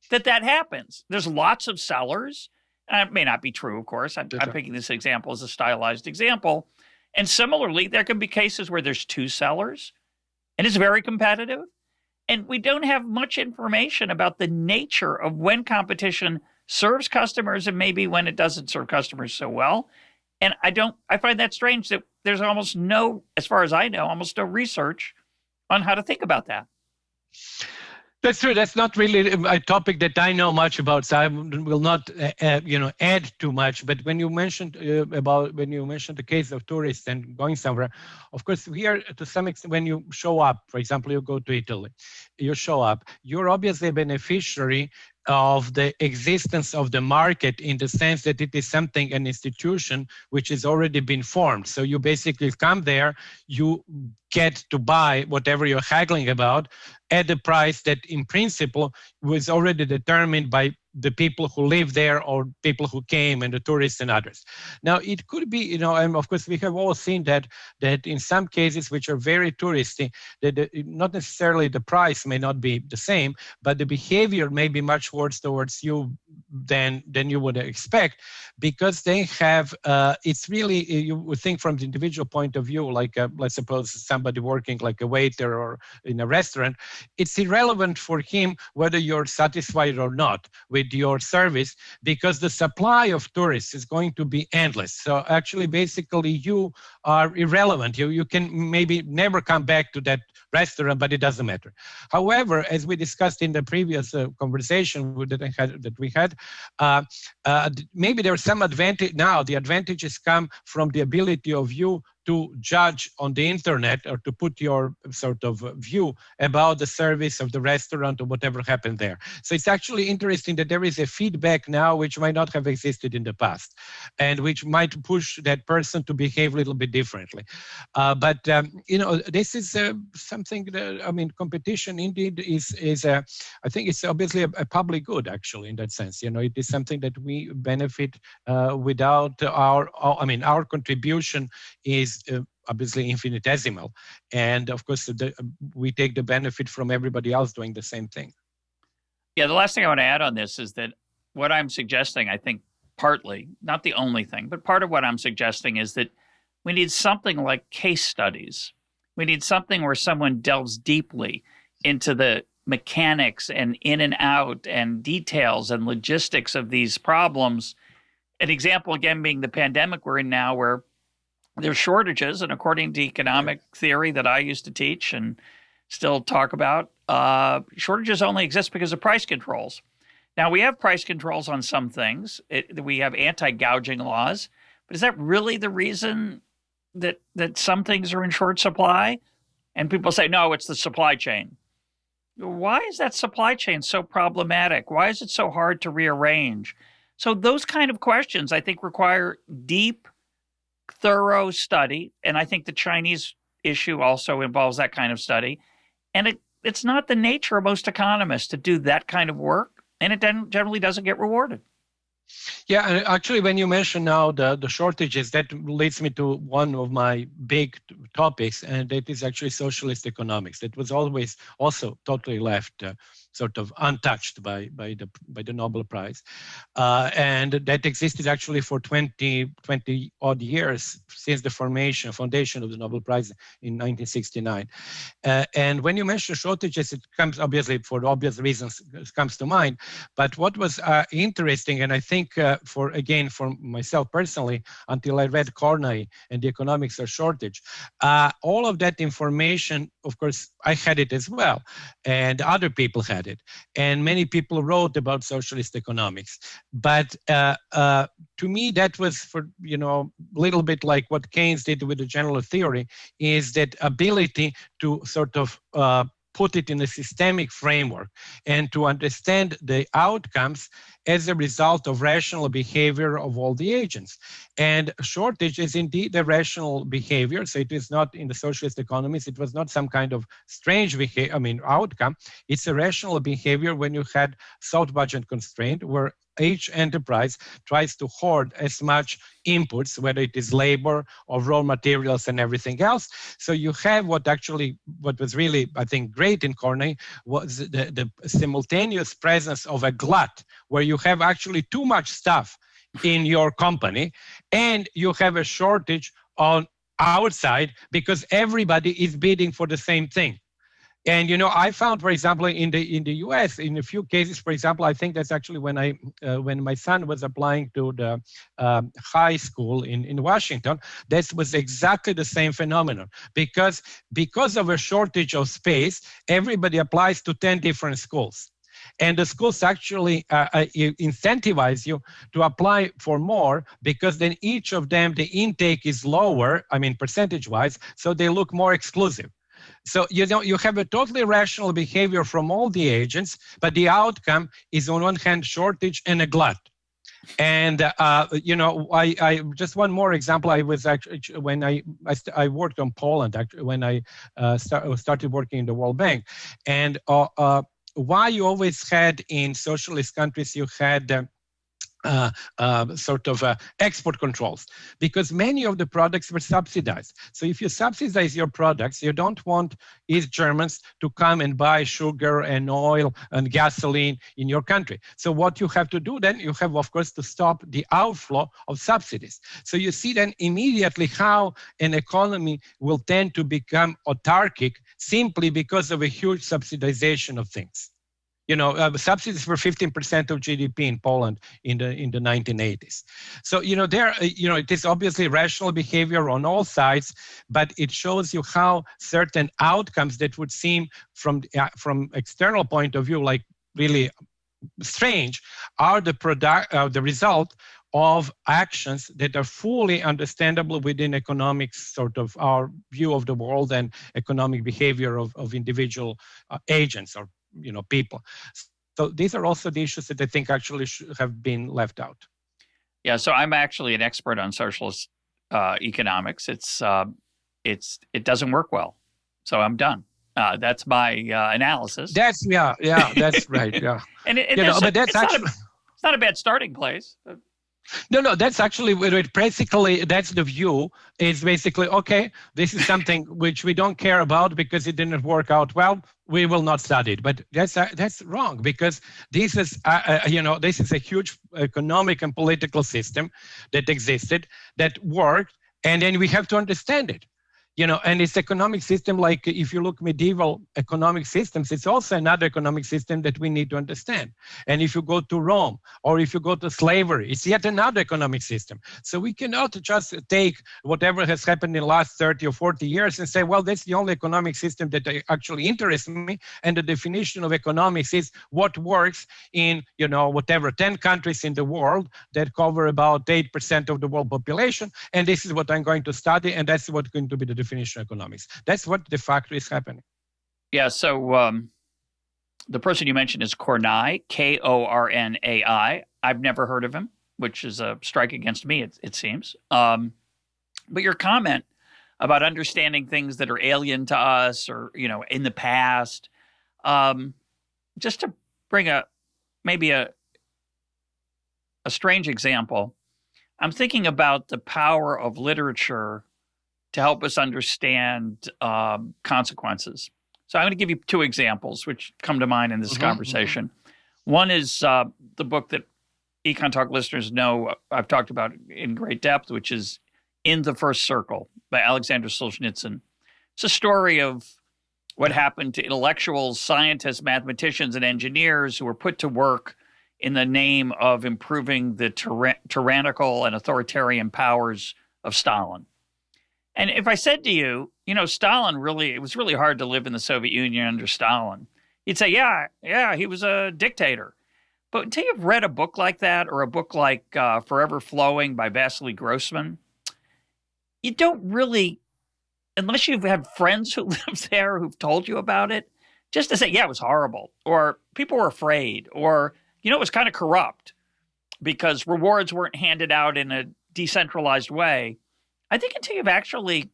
that happens? There's lots of sellers. And it may not be true, of course. I'm picking this example as a stylized example. And similarly, there can be cases where there's two sellers, and it's very competitive. And we don't have much information about the nature of when competition serves customers and maybe when it doesn't serve customers so well. And I find that strange that there's almost no, as far as I know, almost no research on how to think about that. That's true. That's not really a topic that I know much about, so I will not, add too much. But when you mentioned the case of tourists and going somewhere, of course, here to some extent, when you show up, for example, you go to Italy, you show up, you're obviously a beneficiary of the existence of the market in the sense that it is an institution which has already been formed. So you basically come there, you get to buy whatever you're haggling about at the price that in principle was already determined by the people who live there or people who came and the tourists and others. Now it could be, and of course we have all seen that in some cases which are very touristy, that not necessarily the price may not be the same, but the behavior may be much worse towards you than you would expect, because they have, it's really, you would think from the individual point of view, like let's suppose somebody working like a waiter or in a restaurant, it's irrelevant for him whether you're satisfied or not with your service, because the supply of tourists is going to be endless. So actually, basically, you are irrelevant. You can maybe never come back to that restaurant, but it doesn't matter. However, as we discussed in the previous conversation that we had, maybe there's some advantage now. The advantages come from the ability of you to judge on the internet or to put your sort of view about the service of the restaurant or whatever happened there. So it's actually interesting that there is a feedback now which might not have existed in the past and which might push that person to behave a little bit differently. But this is something that, competition indeed is I think it's obviously a public good actually in that sense. It is something that we benefit without our contribution is obviously infinitesimal. And of course, we take the benefit from everybody else doing the same thing. Yeah, the last thing I want to add on this is that what I'm suggesting, I think partly, not the only thing, but part of what I'm suggesting is that we need something like case studies. We need something where someone delves deeply into the mechanics and in and out and details and logistics of these problems. An example, again, being the pandemic we're in now, where there's shortages, and according to economic theory that I used to teach and still talk about, shortages only exist because of price controls. Now, we have price controls on some things. We have anti-gouging laws, but is that really the reason that some things are in short supply? And people say, no, it's the supply chain. Why is that supply chain so problematic? Why is it so hard to rearrange? So those kind of questions, I think, require deep, thorough study. And I think the Chinese issue also involves that kind of study. And it's not the nature of most economists to do that kind of work. And it generally doesn't get rewarded. Yeah, and actually, when you mention now the shortages, that leads me to one of my big topics, and that is actually socialist economics. That was always also totally left sort of untouched by the Nobel Prize, and that existed actually for 20 odd years since the foundation of the Nobel Prize in 1969. And when you mention shortages, it comes obviously for obvious reasons comes to mind. But what was interesting, and I think for myself personally, until I read Carney and the Economics of Shortage, all of that information, of course, I had it as well, and other people had it, and many people wrote about socialist economics. But to me, that was for a little bit like what Keynes did with the general theory, is that ability to sort of put it in a systemic framework and to understand the outcomes as a result of rational behavior of all the agents. And shortage is indeed a rational behavior. So it is not in the socialist economies, it was not some kind of strange outcome. It's a rational behavior when you had soft budget constraint, where each enterprise tries to hoard as much inputs, whether it is labor or raw materials and everything else. So you have what was really, I think, great in Carney was the simultaneous presence of a glut, where you have actually too much stuff in your company and you have a shortage on outside because everybody is bidding for the same thing. And I found, for example, in the U.S., in a few cases, for example, I think that's actually when my son was applying to the high school in Washington, that was exactly the same phenomenon. Because of a shortage of space, everybody applies to 10 different schools. And the schools actually incentivize you to apply for more, because then each of them, the intake is lower, percentage-wise, so they look more exclusive. So you have a totally rational behavior from all the agents, but the outcome is on one hand shortage and a glut. And I just one more example. I was actually when I worked on Poland when I started working in the World Bank, and why you always had in socialist countries you had export controls, because many of the products were subsidized. So if you subsidize your products, you don't want East Germans to come and buy sugar and oil and gasoline in your country. So what you have to do then, you have, of course, to stop the outflow of subsidies. So you see then immediately how an economy will tend to become autarkic simply because of a huge subsidization of things. Subsidies were 15% of GDP in Poland in the 1980s. So, it is obviously rational behavior on all sides, but it shows you how certain outcomes that would seem from external point of view, like really strange, are the result of actions that are fully understandable within economics, sort of our view of the world and economic behavior of individual agents or people. So these are also the issues that I think actually have been left out. Yeah, so I'm actually an expert on socialist economics. It doesn't work well, so I'm done. That's my analysis. That's right. Yeah, it's not a bad starting place. No, that's actually basically that's the view. Is basically, okay, this is something which we don't care about because it didn't work out well. We will not study it. But that's wrong, because this is this is a huge economic and political system that existed, that worked, and then we have to understand it. And it's economic system, like if you look medieval economic systems, it's also another economic system that we need to understand. And if you go to Rome, or if you go to slavery, it's yet another economic system. So we cannot just take whatever has happened in the last 30 or 40 years and say, well, that's the only economic system that actually interests me. And the definition of economics is what works in, whatever 10 countries in the world that cover about 8% of the world population. And this is what I'm going to study. And that's what's going to be the definition of economics. That's what de facto is happening. Yeah. So the person you mentioned is Kornai, Kornai. I've never heard of him, which is a strike against me, it seems. But your comment about understanding things that are alien to us or, in the past, just to bring maybe a strange example, I'm thinking about the power of literature to help us understand consequences. So I'm going to give you two examples which come to mind in this conversation. One is the book that EconTalk listeners know I've talked about in great depth, which is In the First Circle by Alexander Solzhenitsyn. It's a story of what happened to intellectuals, scientists, mathematicians, and engineers who were put to work in the name of improving the tyrannical and authoritarian powers of Stalin. And if I said to you, Stalin it was really hard to live in the Soviet Union under Stalin, you'd say, yeah, he was a dictator. But until you've read a book like that, or a book like Forever Flowing by Vasily Grossman, you don't really, unless you've had friends who live there who've told you about it, just to say, yeah, it was horrible, or people were afraid, or, it was kind of corrupt because rewards weren't handed out in a decentralized way. I think until you've actually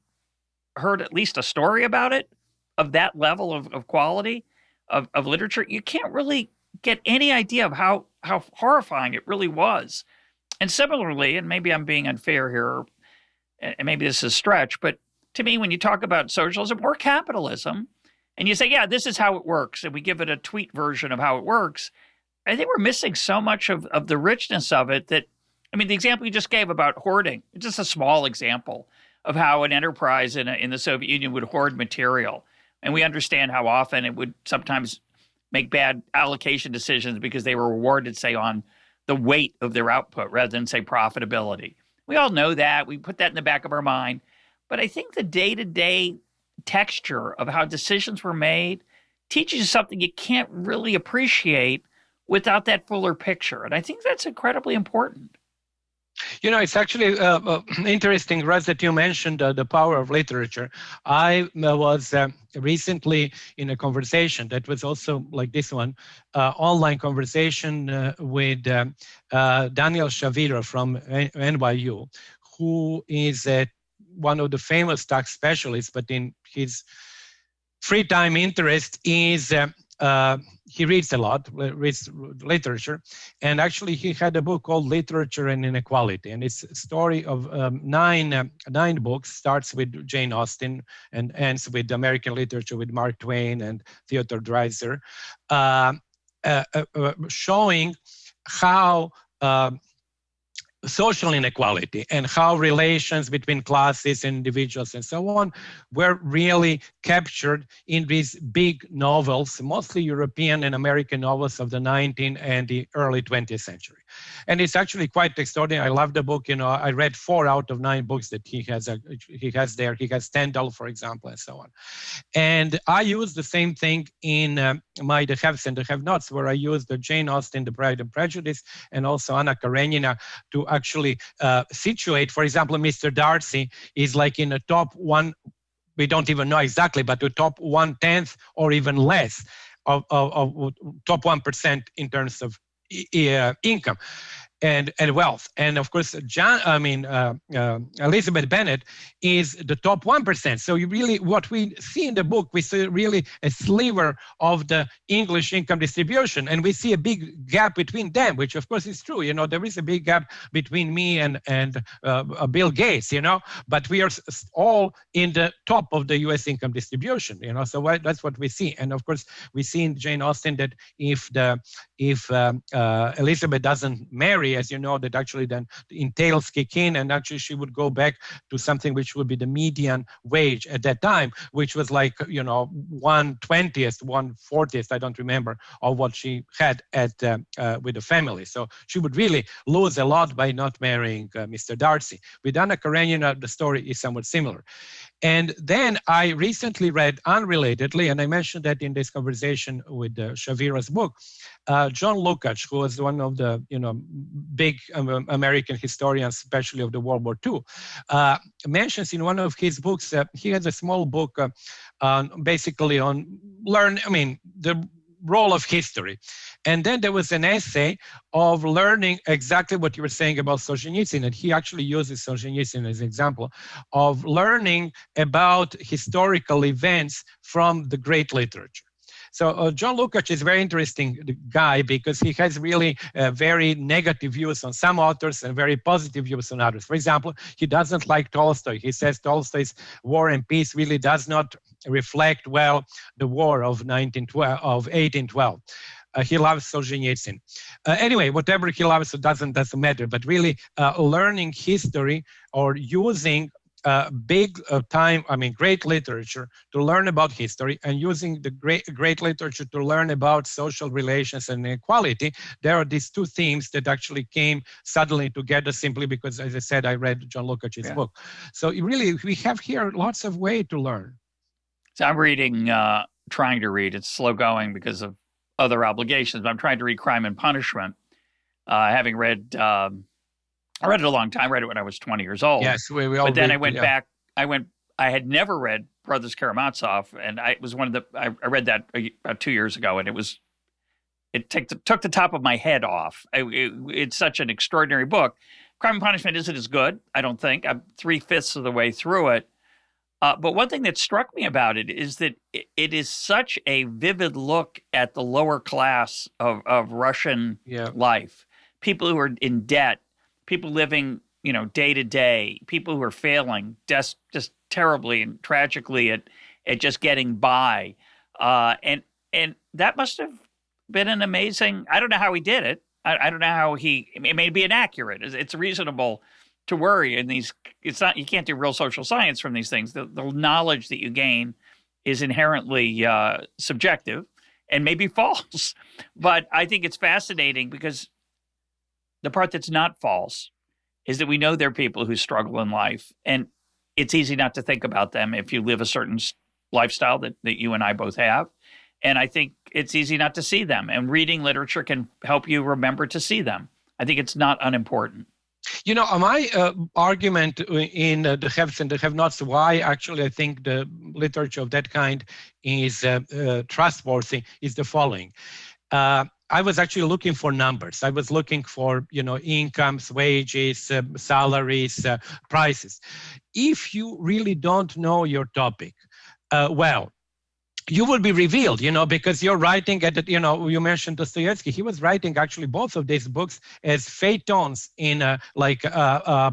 heard at least a story about it, of that level of quality of literature, you can't really get any idea of how horrifying it really was. And similarly, and maybe I'm being unfair here, and maybe this is a stretch, but to me, when you talk about socialism or capitalism, and you say, yeah, this is how it works, and we give it a tweet version of how it works, I think we're missing so much of the richness of it that, the example you just gave about hoarding, just a small example of how an enterprise in the Soviet Union would hoard material. And we understand how often it would sometimes make bad allocation decisions because they were rewarded, say, on the weight of their output rather than, say, profitability. We all know that. We put that in the back of our mind. But I think the day-to-day texture of how decisions were made teaches you something you can't really appreciate without that fuller picture. And I think that's incredibly important. It's actually interesting, Russ, that you mentioned the power of literature. I was recently in a conversation that was also like this one, online conversation with Daniel Shavira from NYU, who is one of the famous tax specialists, but in his free time interest is he reads a lot, reads literature, and actually he had a book called Literature and Inequality, and it's a story of nine books, starts with Jane Austen and ends with American literature with Mark Twain and Theodore Dreiser, showing how social inequality and how relations between classes and individuals and so on were really captured in these big novels, mostly European and American novels of the 19th and the early 20th century. And it's actually quite extraordinary. I love the book. I read 4 out of 9 books that he has there. He has Stendhal, for example, and so on. And I use the same thing in my The Haves and the Have-Nots, where I use the Jane Austen, The Pride and Prejudice, and also Anna Karenina to actually situate. For example, Mr. Darcy is like in the top one, we don't even know exactly, but the top 1/10 or even less of top 1% in terms of income and wealth. And of course, Elizabeth Bennet is the top 1%. So you really, what we see in the book, we see really a sliver of the English income distribution, and we see a big gap between them, which of course is true. There is a big gap between me and Bill Gates, but we are all in the top of the U.S. income distribution, so that's what we see. And of course, we see in Jane Austen that if Elizabeth doesn't marry salary, as you know, that actually then entails kick in, and actually she would go back to something which would be the median wage at that time, which was like, 1/20th, 1/40th, I don't remember, of what she had with the family. So she would really lose a lot by not marrying Mr. Darcy. With Anna Karenina, the story is somewhat similar. And then I recently read, unrelatedly, and I mentioned that in this conversation with Shavira's book, John Lukács, who was one of the big American historians, especially of the World War II, mentions in one of his books, he has a small book basically on the role of history. And then there was an essay of learning exactly what you were saying about Solzhenitsyn, and he actually uses Solzhenitsyn as an example of learning about historical events from the great literature. So John Lukács is a very interesting guy because he has really very negative views on some authors and very positive views on others. For example, he doesn't like Tolstoy. He says Tolstoy's War and Peace really does not reflect well the war of 1812. He loves Solzhenitsyn. Anyway, whatever he loves, it doesn't matter. But really, learning history or using great literature to learn about history, and using the great literature to learn about social relations and inequality, there are these two themes that actually came suddenly together simply because, as I said, I read John Lukács' book. So really, we have here lots of way to learn. So I'm reading, trying to read. It's slow going because of other obligations, but I'm trying to read Crime and Punishment. Having read, I read it a long time. I read it when I was 20 years old. Yes, we all. But then I went back. I had never read Brothers Karamazov, and I read that about 2 years ago, and it took the top of my head off. It's such an extraordinary book. Crime and Punishment isn't as good, I don't think. I'm 3/5 of the way through it. But one thing that struck me about it is that it is such a vivid look at the lower class of Russian life. People who are in debt, people living, day to day, people who are failing just terribly and tragically at just getting by. And that must have been an amazing, I don't know how he did it. I don't know how it may be inaccurate. It's reasonable to worry in these. It's not, you can't do real social science from these things. The knowledge that you gain is inherently subjective and maybe false. But I think it's fascinating because the part that's not false is that we know there are people who struggle in life, and it's easy not to think about them if you live a certain lifestyle that you and I both have. And I think it's easy not to see them, and reading literature can help you remember to see them. I think it's not unimportant. My argument in the haves and the have-nots, why actually I think the literature of that kind is trustworthy, is the following. I was actually looking for numbers. I was looking for, incomes, wages, salaries, prices. If you really don't know your topic, you will be revealed, because you're writing at you mentioned Dostoevsky. He was writing actually both of these books as feuilletons in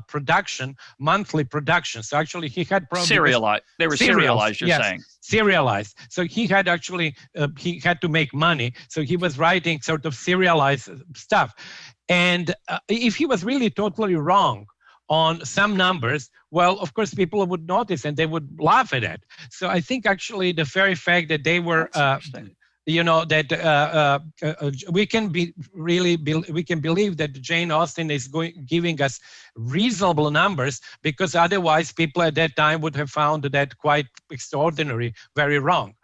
production, monthly production. So actually he had probably serialized. They were serialized, you're saying. Serialized. So he had actually, he had to make money. So he was writing sort of serialized stuff. And if he was really totally wrong on some numbers, well, of course, people would notice and they would laugh at it. So I think actually the very fact that they were, we can believe that Jane Austen is giving us reasonable numbers, because otherwise people at that time would have found that quite extraordinary, very wrong.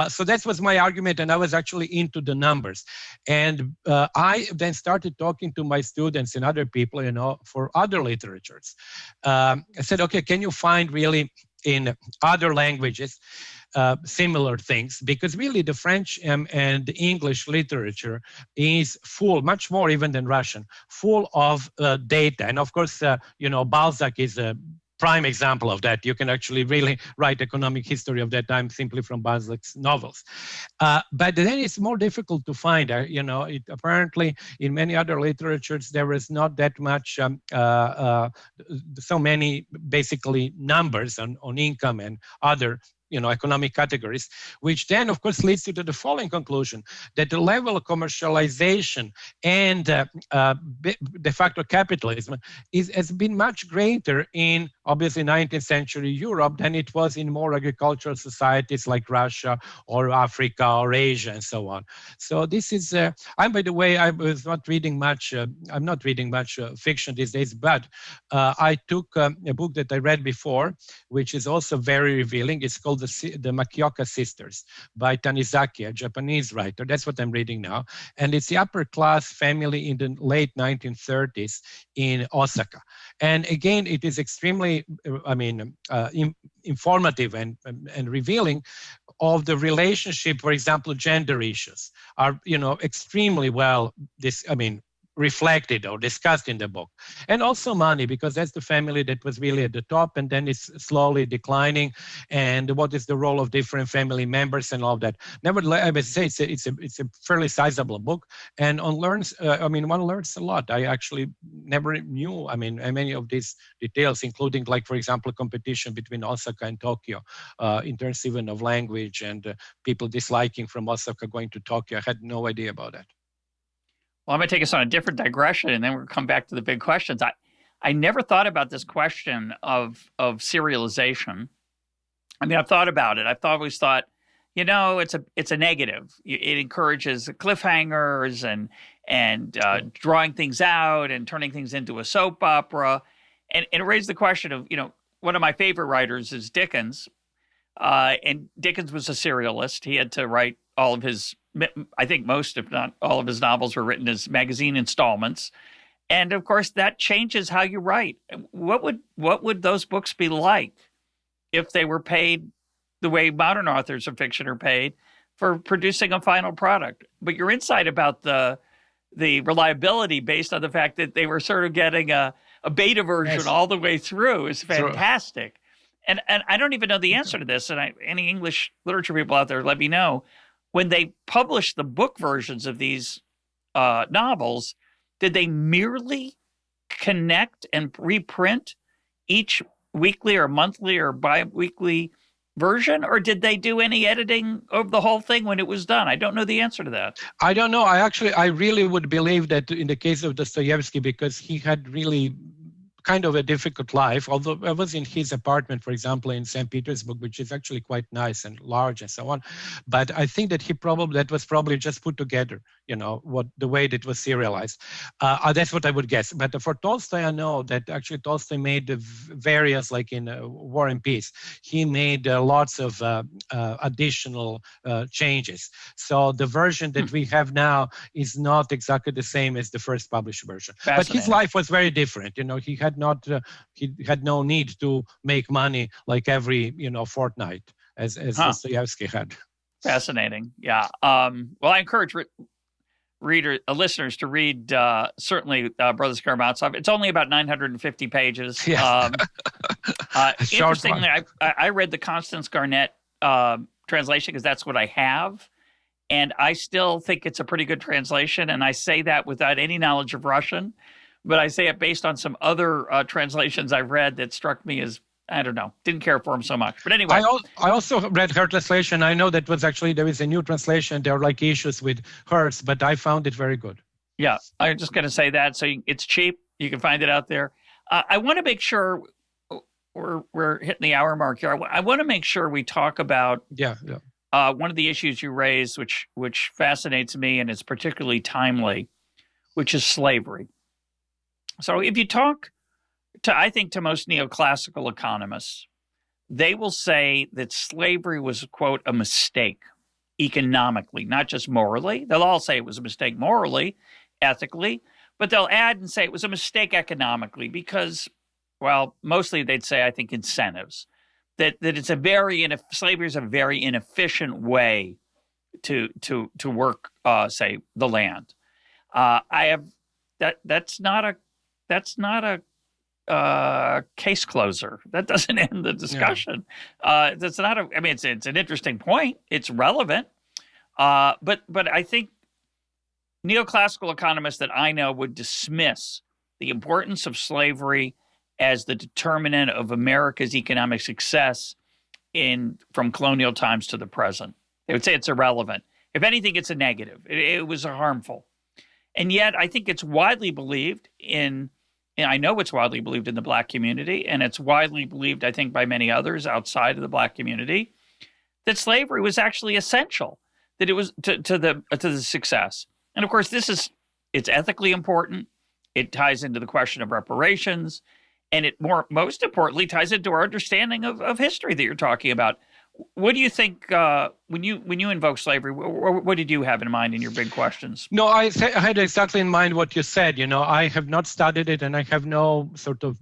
So that was my argument, and I was actually into the numbers. And I then started talking to my students and other people, for other literatures. I said, okay, can you find really in other languages similar things? Because really the French and the English literature is full, much more even than Russian, full of data. And of course, Balzac is a prime example of that. You can actually really write economic history of that time simply from Balzac's novels. But then it's more difficult to find. Apparently in many other literatures, there is not that much, so many basically numbers on income and other economic categories, which then, of course, leads you to the following conclusion, that the level of commercialization and de facto capitalism has been much greater in, obviously, 19th century Europe than it was in more agricultural societies like Russia or Africa or Asia and so on. So this is, by the way, I was not reading much, I'm not reading much fiction these days, but I took a book that I read before, which is also very revealing. It's called the Makioka Sisters by Tanizaki, a Japanese writer. That's what I'm reading now. And it's the upper class family in the late 1930s in Osaka. And again, it is extremely, informative and revealing of the relationship. For example, gender issues are, extremely well, reflected or discussed in the book. And also money, because that's the family that was really at the top and then it's slowly declining, and what is the role of different family members and all of that. Nevertheless, I would say it's a fairly sizable book, and one learns a lot. I actually never knew, many of these details, including, like, for example, competition between Osaka and Tokyo in terms even of language, and people disliking from Osaka going to Tokyo. I had no idea about that. Well, I'm going to take us on a different digression, and then we're going to come back to the big questions. I never thought about this question of serialization. I've thought about it. I've always thought, it's a negative. It encourages cliffhangers and drawing things out and turning things into a soap opera. And it raised the question of, one of my favorite writers is Dickens. And Dickens was a serialist. He had to write all of his, I think most, if not all of his novels were written as magazine installments. And of course, that changes how you write. What would those books be like if they were paid the way modern authors of fiction are paid for producing a final product? But your insight about the reliability based on the fact that they were sort of getting a beta version all the way through is fantastic. Sure. And I don't even know the answer to this. And any English literature people out there, let me know. When they published the book versions of these novels, did they merely connect and reprint each weekly or monthly or bi-weekly version, or did they do any editing of the whole thing when it was done? I don't know the answer to that. I don't know. I really would believe that in the case of Dostoevsky, because he had really kind of a difficult life, although I was in his apartment, for example, in St. Petersburg, which is actually quite nice and large and so on. But I think that that was probably just put together, the way that was serialized. That's what I would guess. But for Tolstoy, I know that actually Tolstoy made various, like in War and Peace, he made lots of additional changes. So the version that we have now is not exactly the same as the first published version. But his life was very different. He had no need to make money like every fortnight as Dostoevsky had. Fascinating. Yeah. Well, I encourage listeners to read certainly Brothers Karamazov. It's only about 950 pages. Yeah. Interestingly, I read the Constance Garnett translation because that's what I have. And I still think it's a pretty good translation. And I say that without any knowledge of Russian. But I say it based on some other translations I've read that struck me as, I don't know, didn't care for them so much. But anyway. I also read her translation. I know that was actually, there is a new translation. There are like issues with hers, but I found it very good. Yeah, I'm just going to say that. So it's cheap. You can find it out there. I want to make sure we're hitting the hour mark here. I want to make sure we talk about one of the issues you raised, which fascinates me and is particularly timely, which is slavery. So if you talk to most neoclassical economists, they will say that slavery was, quote, a mistake economically, not just morally. They'll all say it was a mistake morally, ethically, but they'll add and say it was a mistake economically because, well, mostly they'd say, I think, incentives. That it's slavery is a very inefficient way to work, say, the land. That's not a case closer. That doesn't end the discussion. Yeah. It's an interesting point. It's relevant. But I think neoclassical economists that I know would dismiss the importance of slavery as the determinant of America's economic success from colonial times to the present. They would say it's irrelevant. If anything, it's a negative. It was harmful. And yet I think it's widely believed and I know it's widely believed in the Black community, and it's widely believed, I think, by many others outside of the Black community, that slavery was actually essential, that it was to the success. And of course, it's ethically important. It ties into the question of reparations, and it most importantly ties into our understanding of history that you're talking about. What do you think when you invoke slavery? What did you have in mind in your big questions? No, I had exactly in mind what you said. I have not studied it, and I have no sort of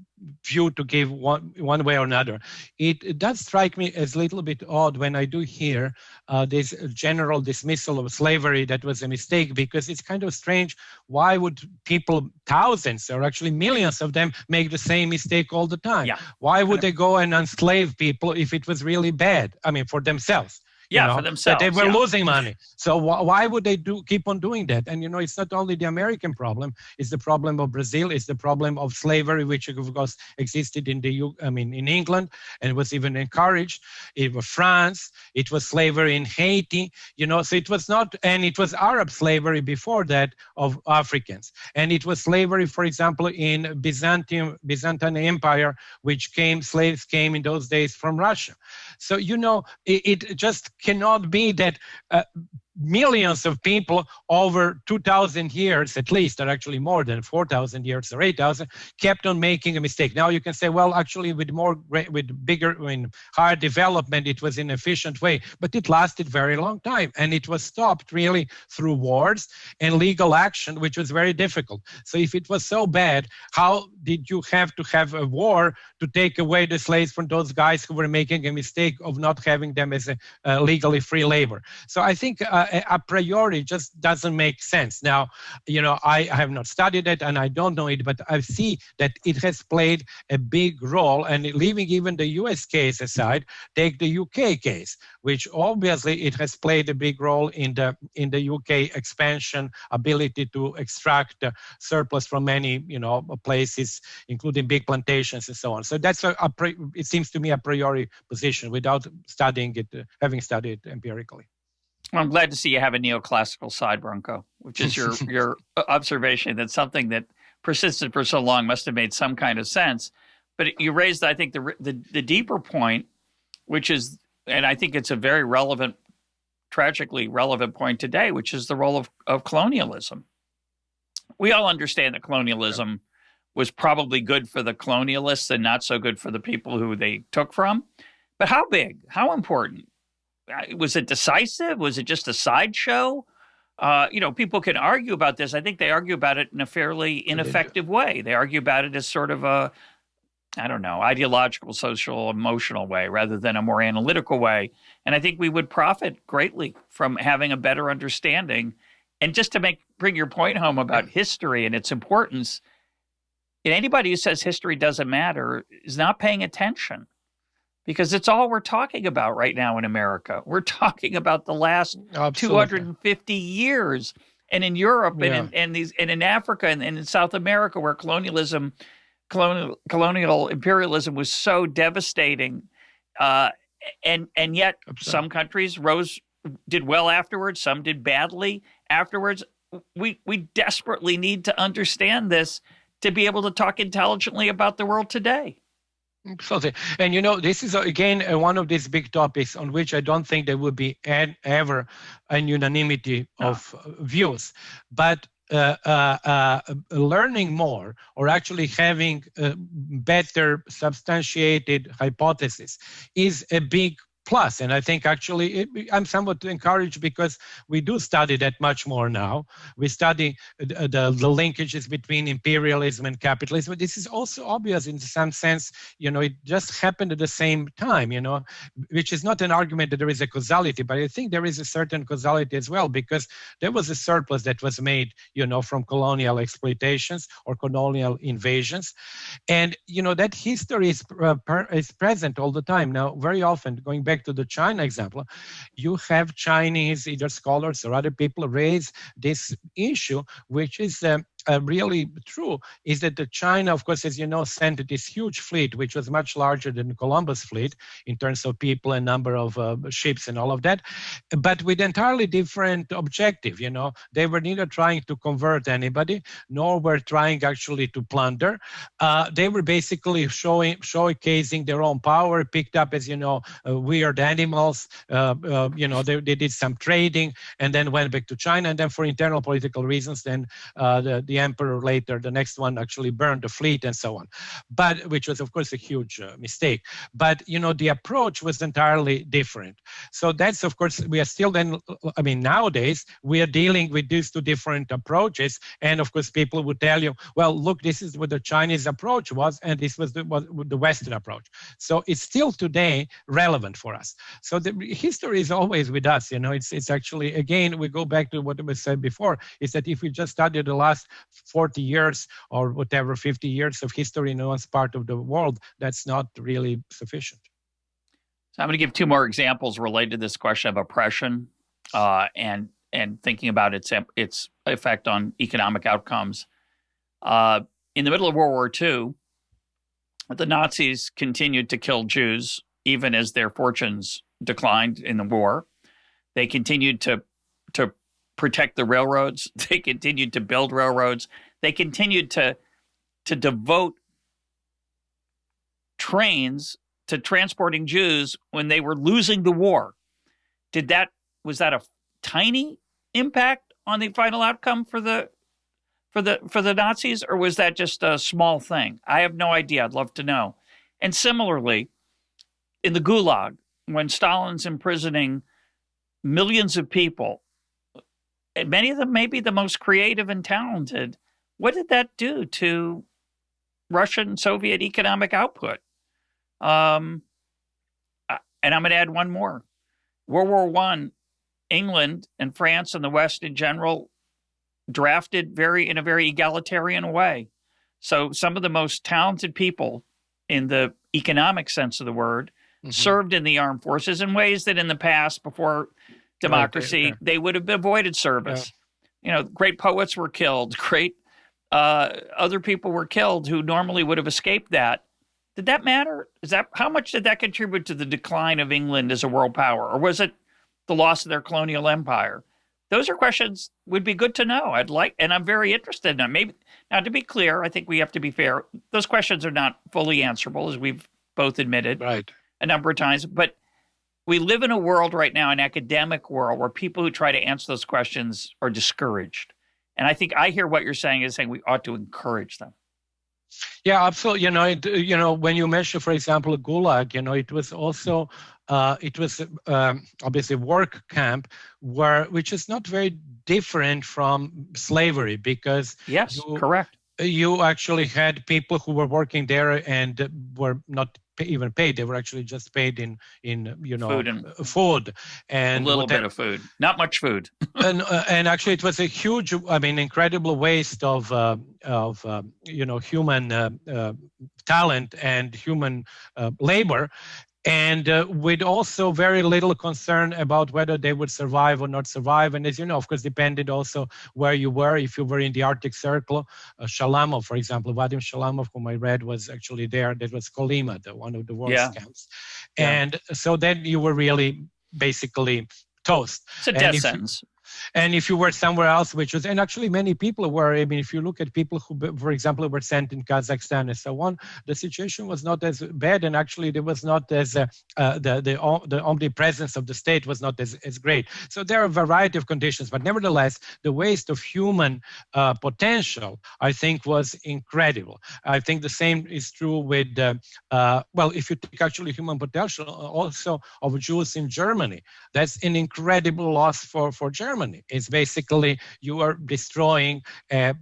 view to give one way or another. It does strike me as a little bit odd when I do hear this general dismissal of slavery that was a mistake, because it's kind of strange. Why would people, thousands or actually millions of them, make the same mistake all the time? Yeah. Why would they go and enslave people if it was really bad? I mean, for themselves. For themselves. That they were losing money. So why would they keep on doing that? And, it's not only the American problem. It's the problem of Brazil. It's the problem of slavery, which, of course, existed in in England and was even encouraged. It was France. It was slavery in Haiti. So it was not, and it was Arab slavery before that of Africans. And it was slavery, for example, in Byzantine Empire, slaves came in those days from Russia. So, it just cannot be that millions of people over 2,000 years, at least, or actually more than 4,000 years or 8,000, kept on making a mistake. Now you can say, well, actually with bigger, higher development, it was an efficient way, but it lasted very long time. And it was stopped really through wars and legal action, which was very difficult. So if it was so bad, how did you have to have a war to take away the slaves from those guys who were making a mistake of not having them as a legally free labor? So I think a priori just doesn't make sense. Now, I have not studied it and I don't know it, but I see that it has played a big role. And leaving even the US case aside, take the UK case, which obviously it has played a big role in the UK expansion, ability to extract surplus from many places, including big plantations and so on. So that's it seems to me a priori position without studying it, having studied it empirically. Well, I'm glad to see you have a neoclassical side, Branko, which is your observation that something that persisted for so long must have made some kind of sense. But you raised, I think, the deeper point, which is, and I think it's a very relevant, tragically relevant point today, which is the role of colonialism. We all understand that colonialism was probably good for the colonialists and not so good for the people who they took from. But how big? How important? Was it decisive? Was it just a sideshow? People can argue about this. I think they argue about it in a fairly ineffective way. They argue about it as sort of a, ideological, social, emotional way rather than a more analytical way. And I think we would profit greatly from having a better understanding. And just to bring your point home about history and its importance, and anybody who says history doesn't matter is not paying attention. Because it's all we're talking about right now in America. We're talking about the last 250 years. And in Europe and in Africa and in South America, where colonial imperialism was so devastating. And yet some countries did well afterwards, some did badly afterwards. We desperately need to understand this to be able to talk intelligently about the world today. Absolutely. And, this is, again, one of these big topics on which I don't think there would be ever a unanimity of views. But learning more or actually having better substantiated hypothesis is a big plus. And I think actually I'm somewhat encouraged because we do study that much more now. We study the linkages between imperialism and capitalism. But this is also obvious in some sense, it just happened at the same time, which is not an argument that there is a causality, but I think there is a certain causality as well, because there was a surplus that was made, from colonial exploitations or colonial invasions. And, that history is present all the time. Now, very often, going back to the China example, you have Chinese either scholars or other people raise this issue, which is really true is that China, of course, as you know, sent this huge fleet, which was much larger than Columbus fleet in terms of people and number of ships and all of that, but with entirely different objective. They were neither trying to convert anybody, nor were trying actually to plunder. They were basically showcasing their own power, picked up, as you know, weird animals. They did some trading and then went back to China. And then for internal political reasons, then the emperor later, the next one, actually burned the fleet and so on, but which was, of course, a huge mistake. But, the approach was entirely different. So that's, of course, we are still then, nowadays, we are dealing with these two different approaches. And of course, people would tell you, well, look, this is what the Chinese approach was, and this was the Western approach. So it's still today relevant for us. So the history is always with us. It's actually, again, we go back to what was said before, is that if we just study the last 40 years or whatever, 50 years of history in one part of the world, that's not really sufficient. So I'm going to give two more examples related to this question of oppression and thinking about its effect on economic outcomes. In the middle of World War II, the Nazis continued to kill Jews even as their fortunes declined in the war. They continued to protect the railroads. They continued to build railroads. They continued to devote trains to transporting Jews when they were losing the war. Was that a tiny impact on the final outcome for the Nazis, or was that just a small thing? I have no idea. I'd love to know. And similarly, in the Gulag, when Stalin's imprisoning millions of people, many of them maybe the most creative and talented, what did that do to Russian Soviet economic output? And I'm going to add one more. World War I, England and France and the West in general drafted in a very egalitarian way. So some of the most talented people in the economic sense of the word served in the armed forces in ways that in the past, before democracy, they would have avoided service. Yeah. Great poets were killed. Great other people were killed who normally would have escaped that. Did that matter? How much did that contribute to the decline of England as a world power? Or was it the loss of their colonial empire? Those are questions would be good to know. And I'm very interested in them. Maybe now, to be clear, I think we have to be fair. Those questions are not fully answerable, as we've both admitted a number of times. But we live in a world right now, an academic world, where people who try to answer those questions are discouraged. And I think I hear what you're saying is saying we ought to encourage them. Yeah, absolutely. When you mention, for example, Gulag, it was also obviously work camp which is not very different from slavery, because correct. You actually had people who were working there and were not even paid. They were actually just paid in food and a little bit of food, not much food. and actually it was a huge, incredible waste of human talent and human labor. And with also very little concern about whether they would survive or not survive. And as you know, of course, depended also where you were. If you were in the Arctic Circle, Shalamov, for example, Vadim Shalamov, whom I read, was actually there. That was Kolyma, one of the worst camps. Yeah. And so then you were really basically toast. It's a death sentence. And if you were somewhere else, and actually many people were, if you look at people who, for example, were sent in Kazakhstan and so on, the situation was not as bad. And actually there was not as, the omnipresence of the state was not as great. So there are a variety of conditions, but nevertheless, the waste of human potential, I think, was incredible. I think the same is true with, if you take actually human potential also of Jews in Germany, that's an incredible loss for Germany. It's basically you are destroying a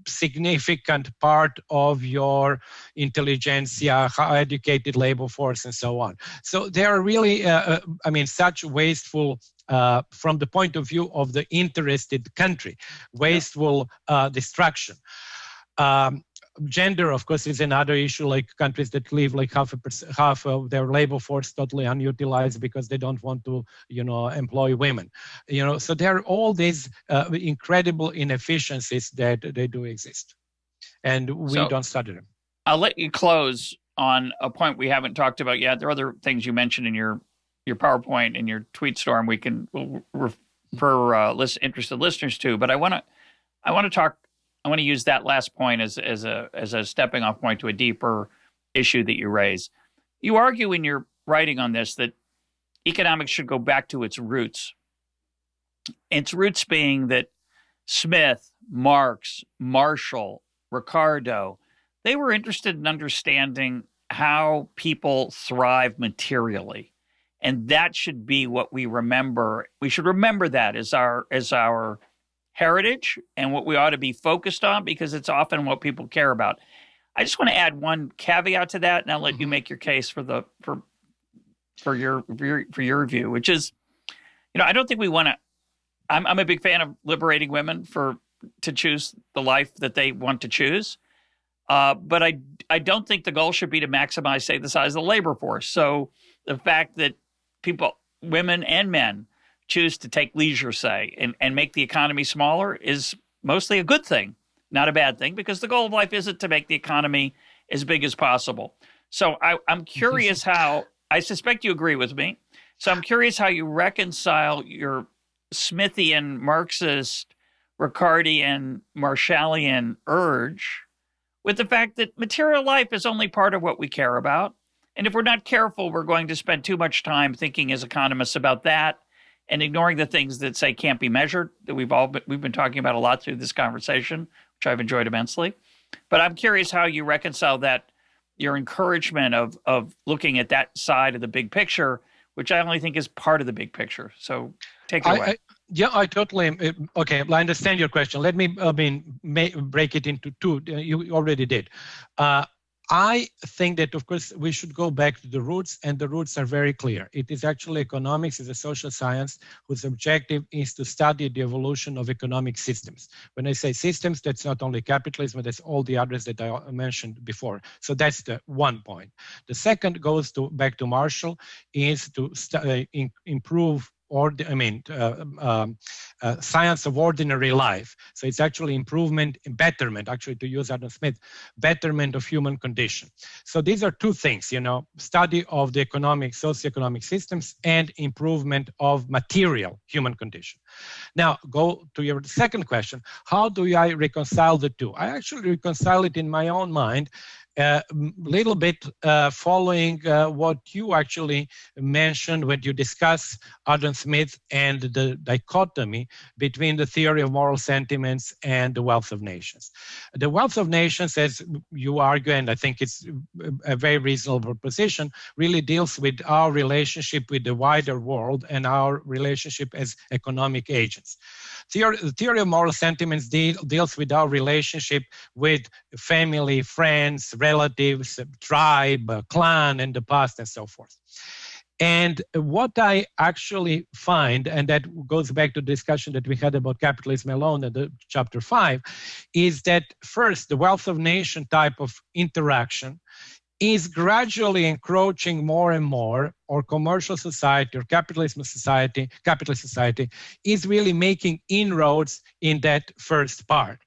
significant part of your intelligentsia, educated labor force, and so on. So they are really, such wasteful, from the point of view of the interested country, wasteful destruction. Gender, of course, is another issue, like countries that leave like half of their labor force totally unutilized because they don't want to, employ women. So there are all these incredible inefficiencies that they do exist, and we don't study them. I'll let you close on a point we haven't talked about yet. There are other things you mentioned in your PowerPoint and your tweet storm we'll refer interested listeners to, but I want to use that last point as a stepping off point to a deeper issue that you raise. You argue in your writing on this that economics should go back to its roots. Its roots being that Smith, Marx, Marshall, Ricardo, they were interested in understanding how people thrive materially. And that should be what we remember. We should remember that as our heritage and what we ought to be focused on, because it's often what people care about. I just want to add one caveat to that, and I'll let you make your case for your view, which is, I don't think we want to. I'm a big fan of liberating women to choose the life that they want to choose, but I don't think the goal should be to maximize, say, the size of the labor force. So the fact that women and men, choose to take leisure, say, and make the economy smaller is mostly a good thing, not a bad thing, because the goal of life isn't to make the economy as big as possible. So I'm curious how, I suspect you agree with me, so I'm curious how you reconcile your Smithian, Marxist, Ricardian, Marshallian urge with the fact that material life is only part of what we care about. And if we're not careful, we're going to spend too much time thinking as economists about that and ignoring the things that, say, can't be measured, that we've been talking about a lot through this conversation, which I've enjoyed immensely. But I'm curious how you reconcile that, your encouragement of looking at that side of the big picture, which I only think is part of the big picture. So take it away. I totally, okay, I understand your question. Let me, break it into two. You already did. I think that, of course, we should go back to the roots, and the roots are very clear. It is actually economics is a social science whose objective is to study the evolution of economic systems. When I say systems, that's not only capitalism, but that's all the others that I mentioned before. So that's the one point. The second goes back to Marshall, is to improve science of ordinary life. So it's actually improvement, betterment, actually to use Adam Smith, betterment of human condition. So these are two things, study of the socioeconomic systems and improvement of material human condition. Now, go to your second question. How do I reconcile the two? I actually reconcile it in my own mind, little bit following what you actually mentioned when you discuss Adam Smith and the dichotomy between the theory of moral sentiments and the wealth of nations. The wealth of nations, as you argue, and I think it's a very reasonable position, really deals with our relationship with the wider world and our relationship as economic agents. The theory of moral sentiments deals with our relationship with family, friends, relatives, tribe, clan, and the past, and so forth. And what I actually find, and that goes back to the discussion that we had about capitalism alone in the chapter 5, is that first, the wealth of nation type of interaction is gradually encroaching more and more, or commercial society or capitalist society is really making inroads in that first part.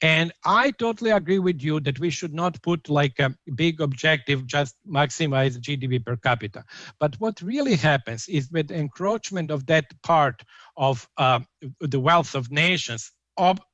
And I totally agree with you that we should not put like a big objective, just maximize GDP per capita. But what really happens is with the encroachment of that part of the wealth of nations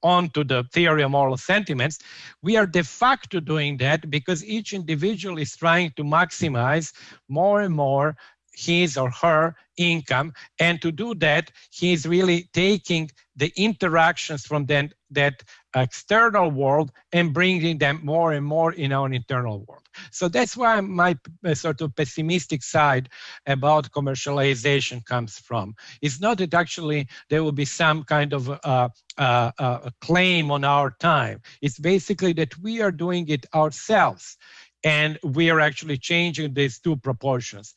onto the theory of moral sentiments, we are de facto doing that because each individual is trying to maximize more and more his or her income. And to do that, he is really taking the interactions from that external world and bringing them more and more in our internal world. So that's why my sort of pessimistic side about commercialization comes from. It's not that actually there will be some kind of a claim on our time. It's basically that we are doing it ourselves, and we are actually changing these two proportions.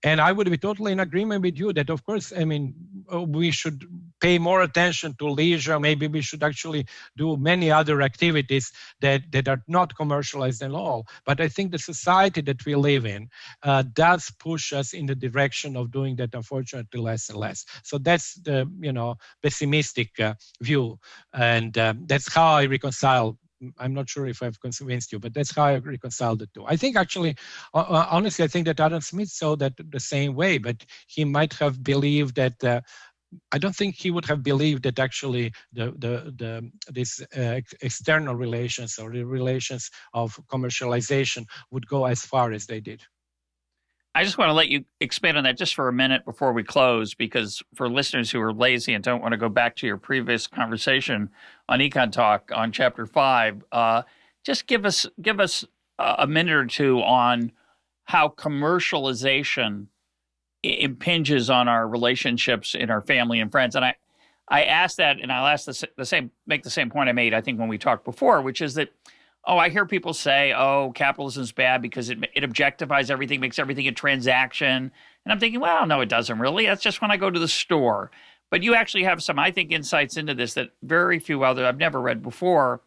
And I would be totally in agreement with you that, of course, I mean, we should pay more attention to leisure. Maybe we should actually do many other activities that are not commercialized at all. But I think the society that we live in does push us in the direction of doing that, unfortunately, less and less. So that's the pessimistic view, and that's how I reconcile. I'm not sure if I've convinced you, but that's how I reconcile the two. I think actually, honestly, I think that Adam Smith saw that the same way, but he might have believed that. I don't think he would have believed that actually these external relations or the relations of commercialization would go as far as they did. I just want to let you expand on that just for a minute before we close, because for listeners who are lazy and don't want to go back to your previous conversation on EconTalk on Chapter 5, just give us a minute or two on how commercialization impinges on our relationships in our family and friends. And I asked that, and I'll ask make the same point I made, I think, when we talked before, which is that, I hear people say, capitalism is bad because it objectifies everything, makes everything a transaction. And I'm thinking, well, no, it doesn't really. That's just when I go to the store. But you actually have some, I think, insights into this that very few other, I've never read before,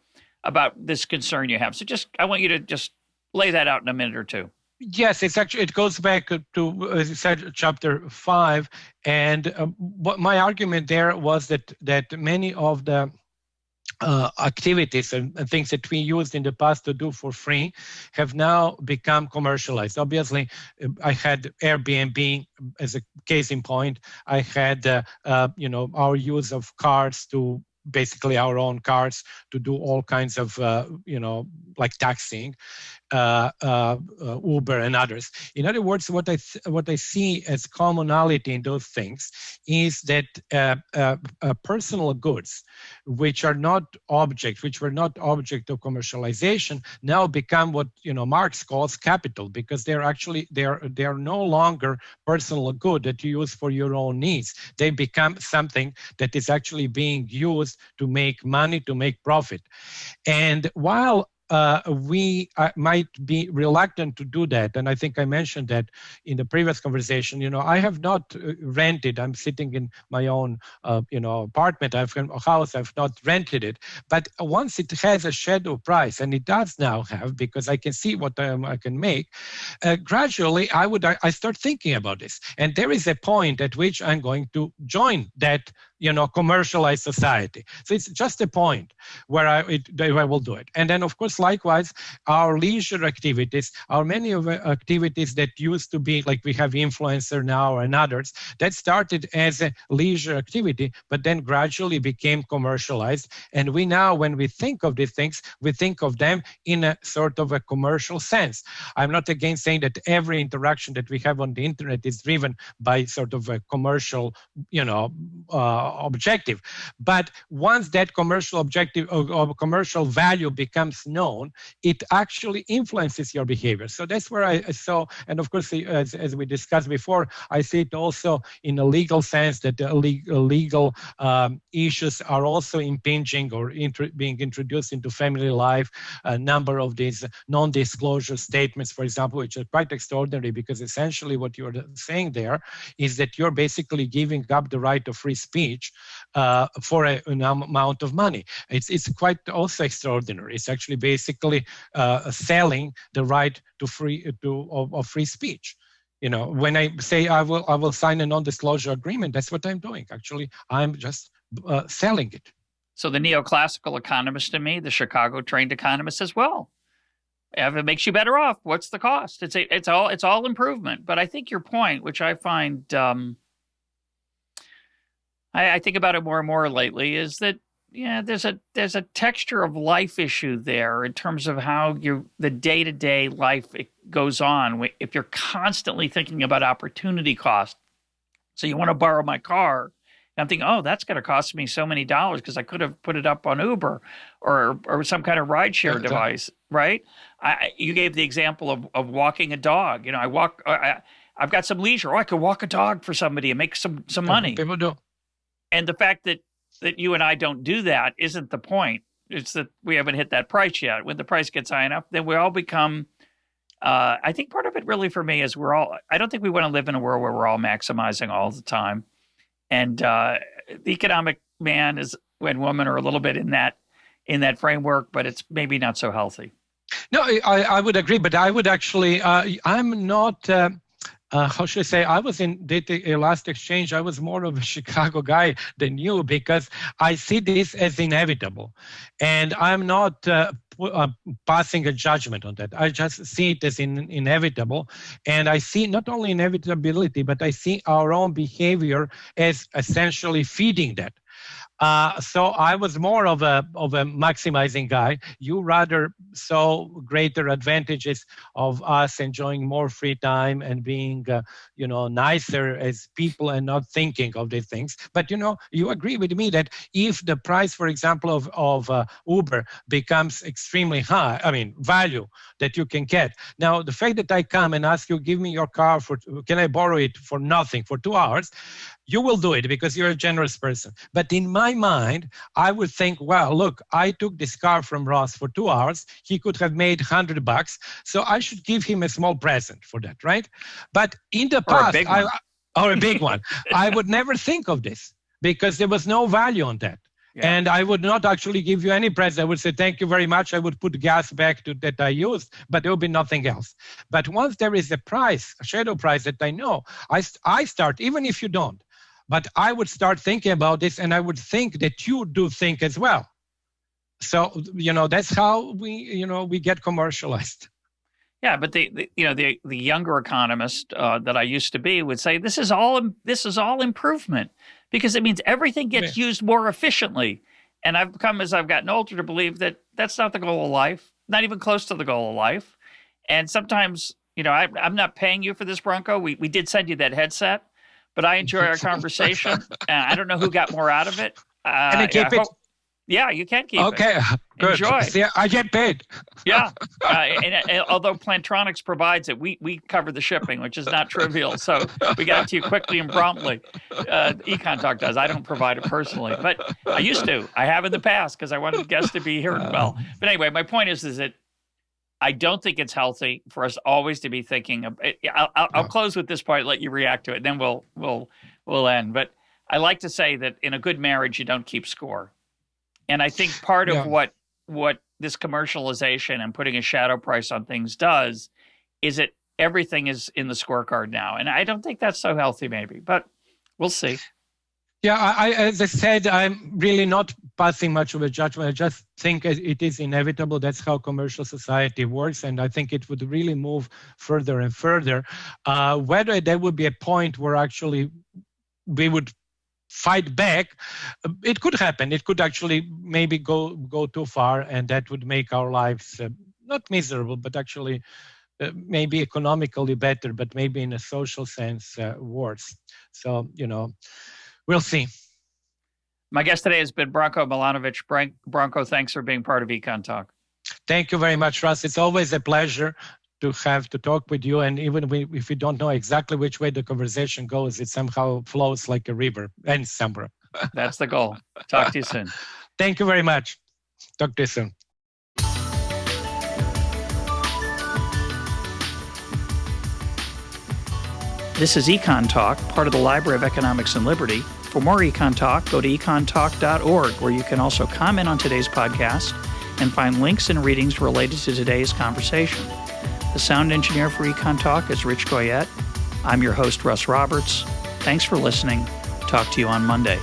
about this concern you have. So I want you to just lay that out in a minute or two. Yes, it goes back to, as you said, Chapter 5. And what my argument there was that many of the activities and things that we used in the past to do for free have now become commercialized. Obviously, I had Airbnb as a case in point. I had our use of cars, to basically our own cars, to do all kinds of like taxiing, Uber and others. In other words, what I see as commonality in those things is that personal goods, which were not object of commercialization, now become what Marx calls capital, because they are no longer personal good that you use for your own needs. They become something that is actually being used to make money, to make profit. And while we might be reluctant to do that, and I think I mentioned that in the previous conversation. I have not rented. I'm sitting in my own, apartment. I've a house. I've not rented it. But once it has a shadow price, and it does now have, because I can see what I can make, gradually I start thinking about this. And there is a point at which I'm going to join that commercialized society. So it's just a point where I will do it. And then, of course, likewise, our leisure activities, many of the activities that used to be, like we have influencer now and others, that started as a leisure activity, but then gradually became commercialized. And we now, when we think of these things, we think of them in a sort of a commercial sense. I'm not again saying that every interaction that we have on the internet is driven by sort of a commercial, objective. But once that commercial objective or commercial value becomes known, it actually influences your behavior. So that's where I saw, and of course, as we discussed before, I see it also in a legal sense, that the legal issues are also impinging or being introduced into family life. A number of these non-disclosure statements, for example, which are quite extraordinary, because essentially what you're saying there is that you're basically giving up the right of free speech for an amount of money. It's quite also extraordinary. It's actually basically selling the right to free speech. When I say I will sign a non-disclosure agreement, that's what I'm doing. Actually, I'm just selling it. So the neoclassical economist in me, the Chicago-trained economist, says, well, if it makes you better off, what's the cost? It's all improvement. But I think your point, which I find I think about it more and more lately, is that there's a texture of life issue there in terms of how the day-to-day life goes on. If you're constantly thinking about opportunity cost, so you want to borrow my car, and I'm thinking, that's going to cost me so many dollars because I could have put it up on Uber or some kind of rideshare device, right? You gave the example of walking a dog. I've got some leisure. I could walk a dog for somebody and make some money. People do. And the fact that you and I don't do that isn't the point. It's that we haven't hit that price yet. When the price gets high enough, then we all become I think part of it really for me is I don't think we want to live in a world where we're all maximizing all the time. And the economic man and woman are a little bit in that framework, but it's maybe not so healthy. No, I would agree, but I would actually, I'm not, how should I say, I was in the last exchange, I was more of a Chicago guy than you, because I see this as inevitable. And I'm not passing a judgment on that. I just see it as inevitable. And I see not only inevitability, but I see our own behavior as essentially feeding that. So I was more of a maximizing guy. You rather saw greater advantages of us enjoying more free time and being, nicer as people and not thinking of these things. But you agree with me that if the price, for example, of Uber becomes extremely high, value that you can get. Now, the fact that I come and ask you, give me your car can I borrow it for nothing for 2 hours? You will do it because you're a generous person. But in my mind, I would think, well, look, I took this car from Ross for 2 hours. He could have made $100, so I should give him a small present for that, right? But in the past, or a big one, I would never think of this because there was no value on that. Yeah. And I would not actually give you any present. I would say, thank you very much. I would put gas back that I used, but there will be nothing else. But once there is a price, a shadow price that I know, I start, even if you don't, but I would start thinking about this, and I would think that you do think as well. So, that's how we get commercialized. Yeah, but the younger economist that I used to be would say this is all improvement, because it means everything gets used more efficiently. And I've come, as I've gotten older, to believe that that's not the goal of life, not even close to the goal of life. And sometimes, I'm not paying you for this, Branko. We did send you that headset, but I enjoy our conversation. And I don't know who got more out of it. Can I keep it? Yeah, you can keep it. Okay, good. Enjoy. See, I get paid. Yeah, and although Plantronics provides it, we cover the shipping, which is not trivial. So we got it to you quickly and promptly. EconTalk does. I don't provide it personally, but I used to. I have in the past because I wanted guests to be here well. But anyway, my point is that I don't think it's healthy for us always to be thinking of. I'll close with this point, let you react to it, then we'll end. But I like to say that in a good marriage, you don't keep score. And I think part of what this commercialization and putting a shadow price on things does is that everything is in the scorecard now. And I don't think that's so healthy, maybe, but we'll see. Yeah, as I said, I'm really not passing much of a judgment. I just think it is inevitable. That's how commercial society works. And I think it would really move further and further. Whether there would be a point where actually we would fight back, it could happen. It could actually maybe go too far, and that would make our lives not miserable, but actually maybe economically better, but maybe in a social sense worse. So, we'll see. My guest today has been Branko Milanovic. Branko, thanks for being part of EconTalk. Thank you very much, Russ. It's always a pleasure to have to talk with you, and even if we don't know exactly which way the conversation goes, it somehow flows like a river and somewhere. That's the goal. Talk to you soon. Thank you very much. Talk to you soon. This is EconTalk, part of the Library of Economics and Liberty. For more EconTalk, go to econtalk.org, where you can also comment on today's podcast and find links and readings related to today's conversation. The sound engineer for EconTalk is Rich Goyette. I'm your host, Russ Roberts. Thanks for listening. Talk to you on Monday.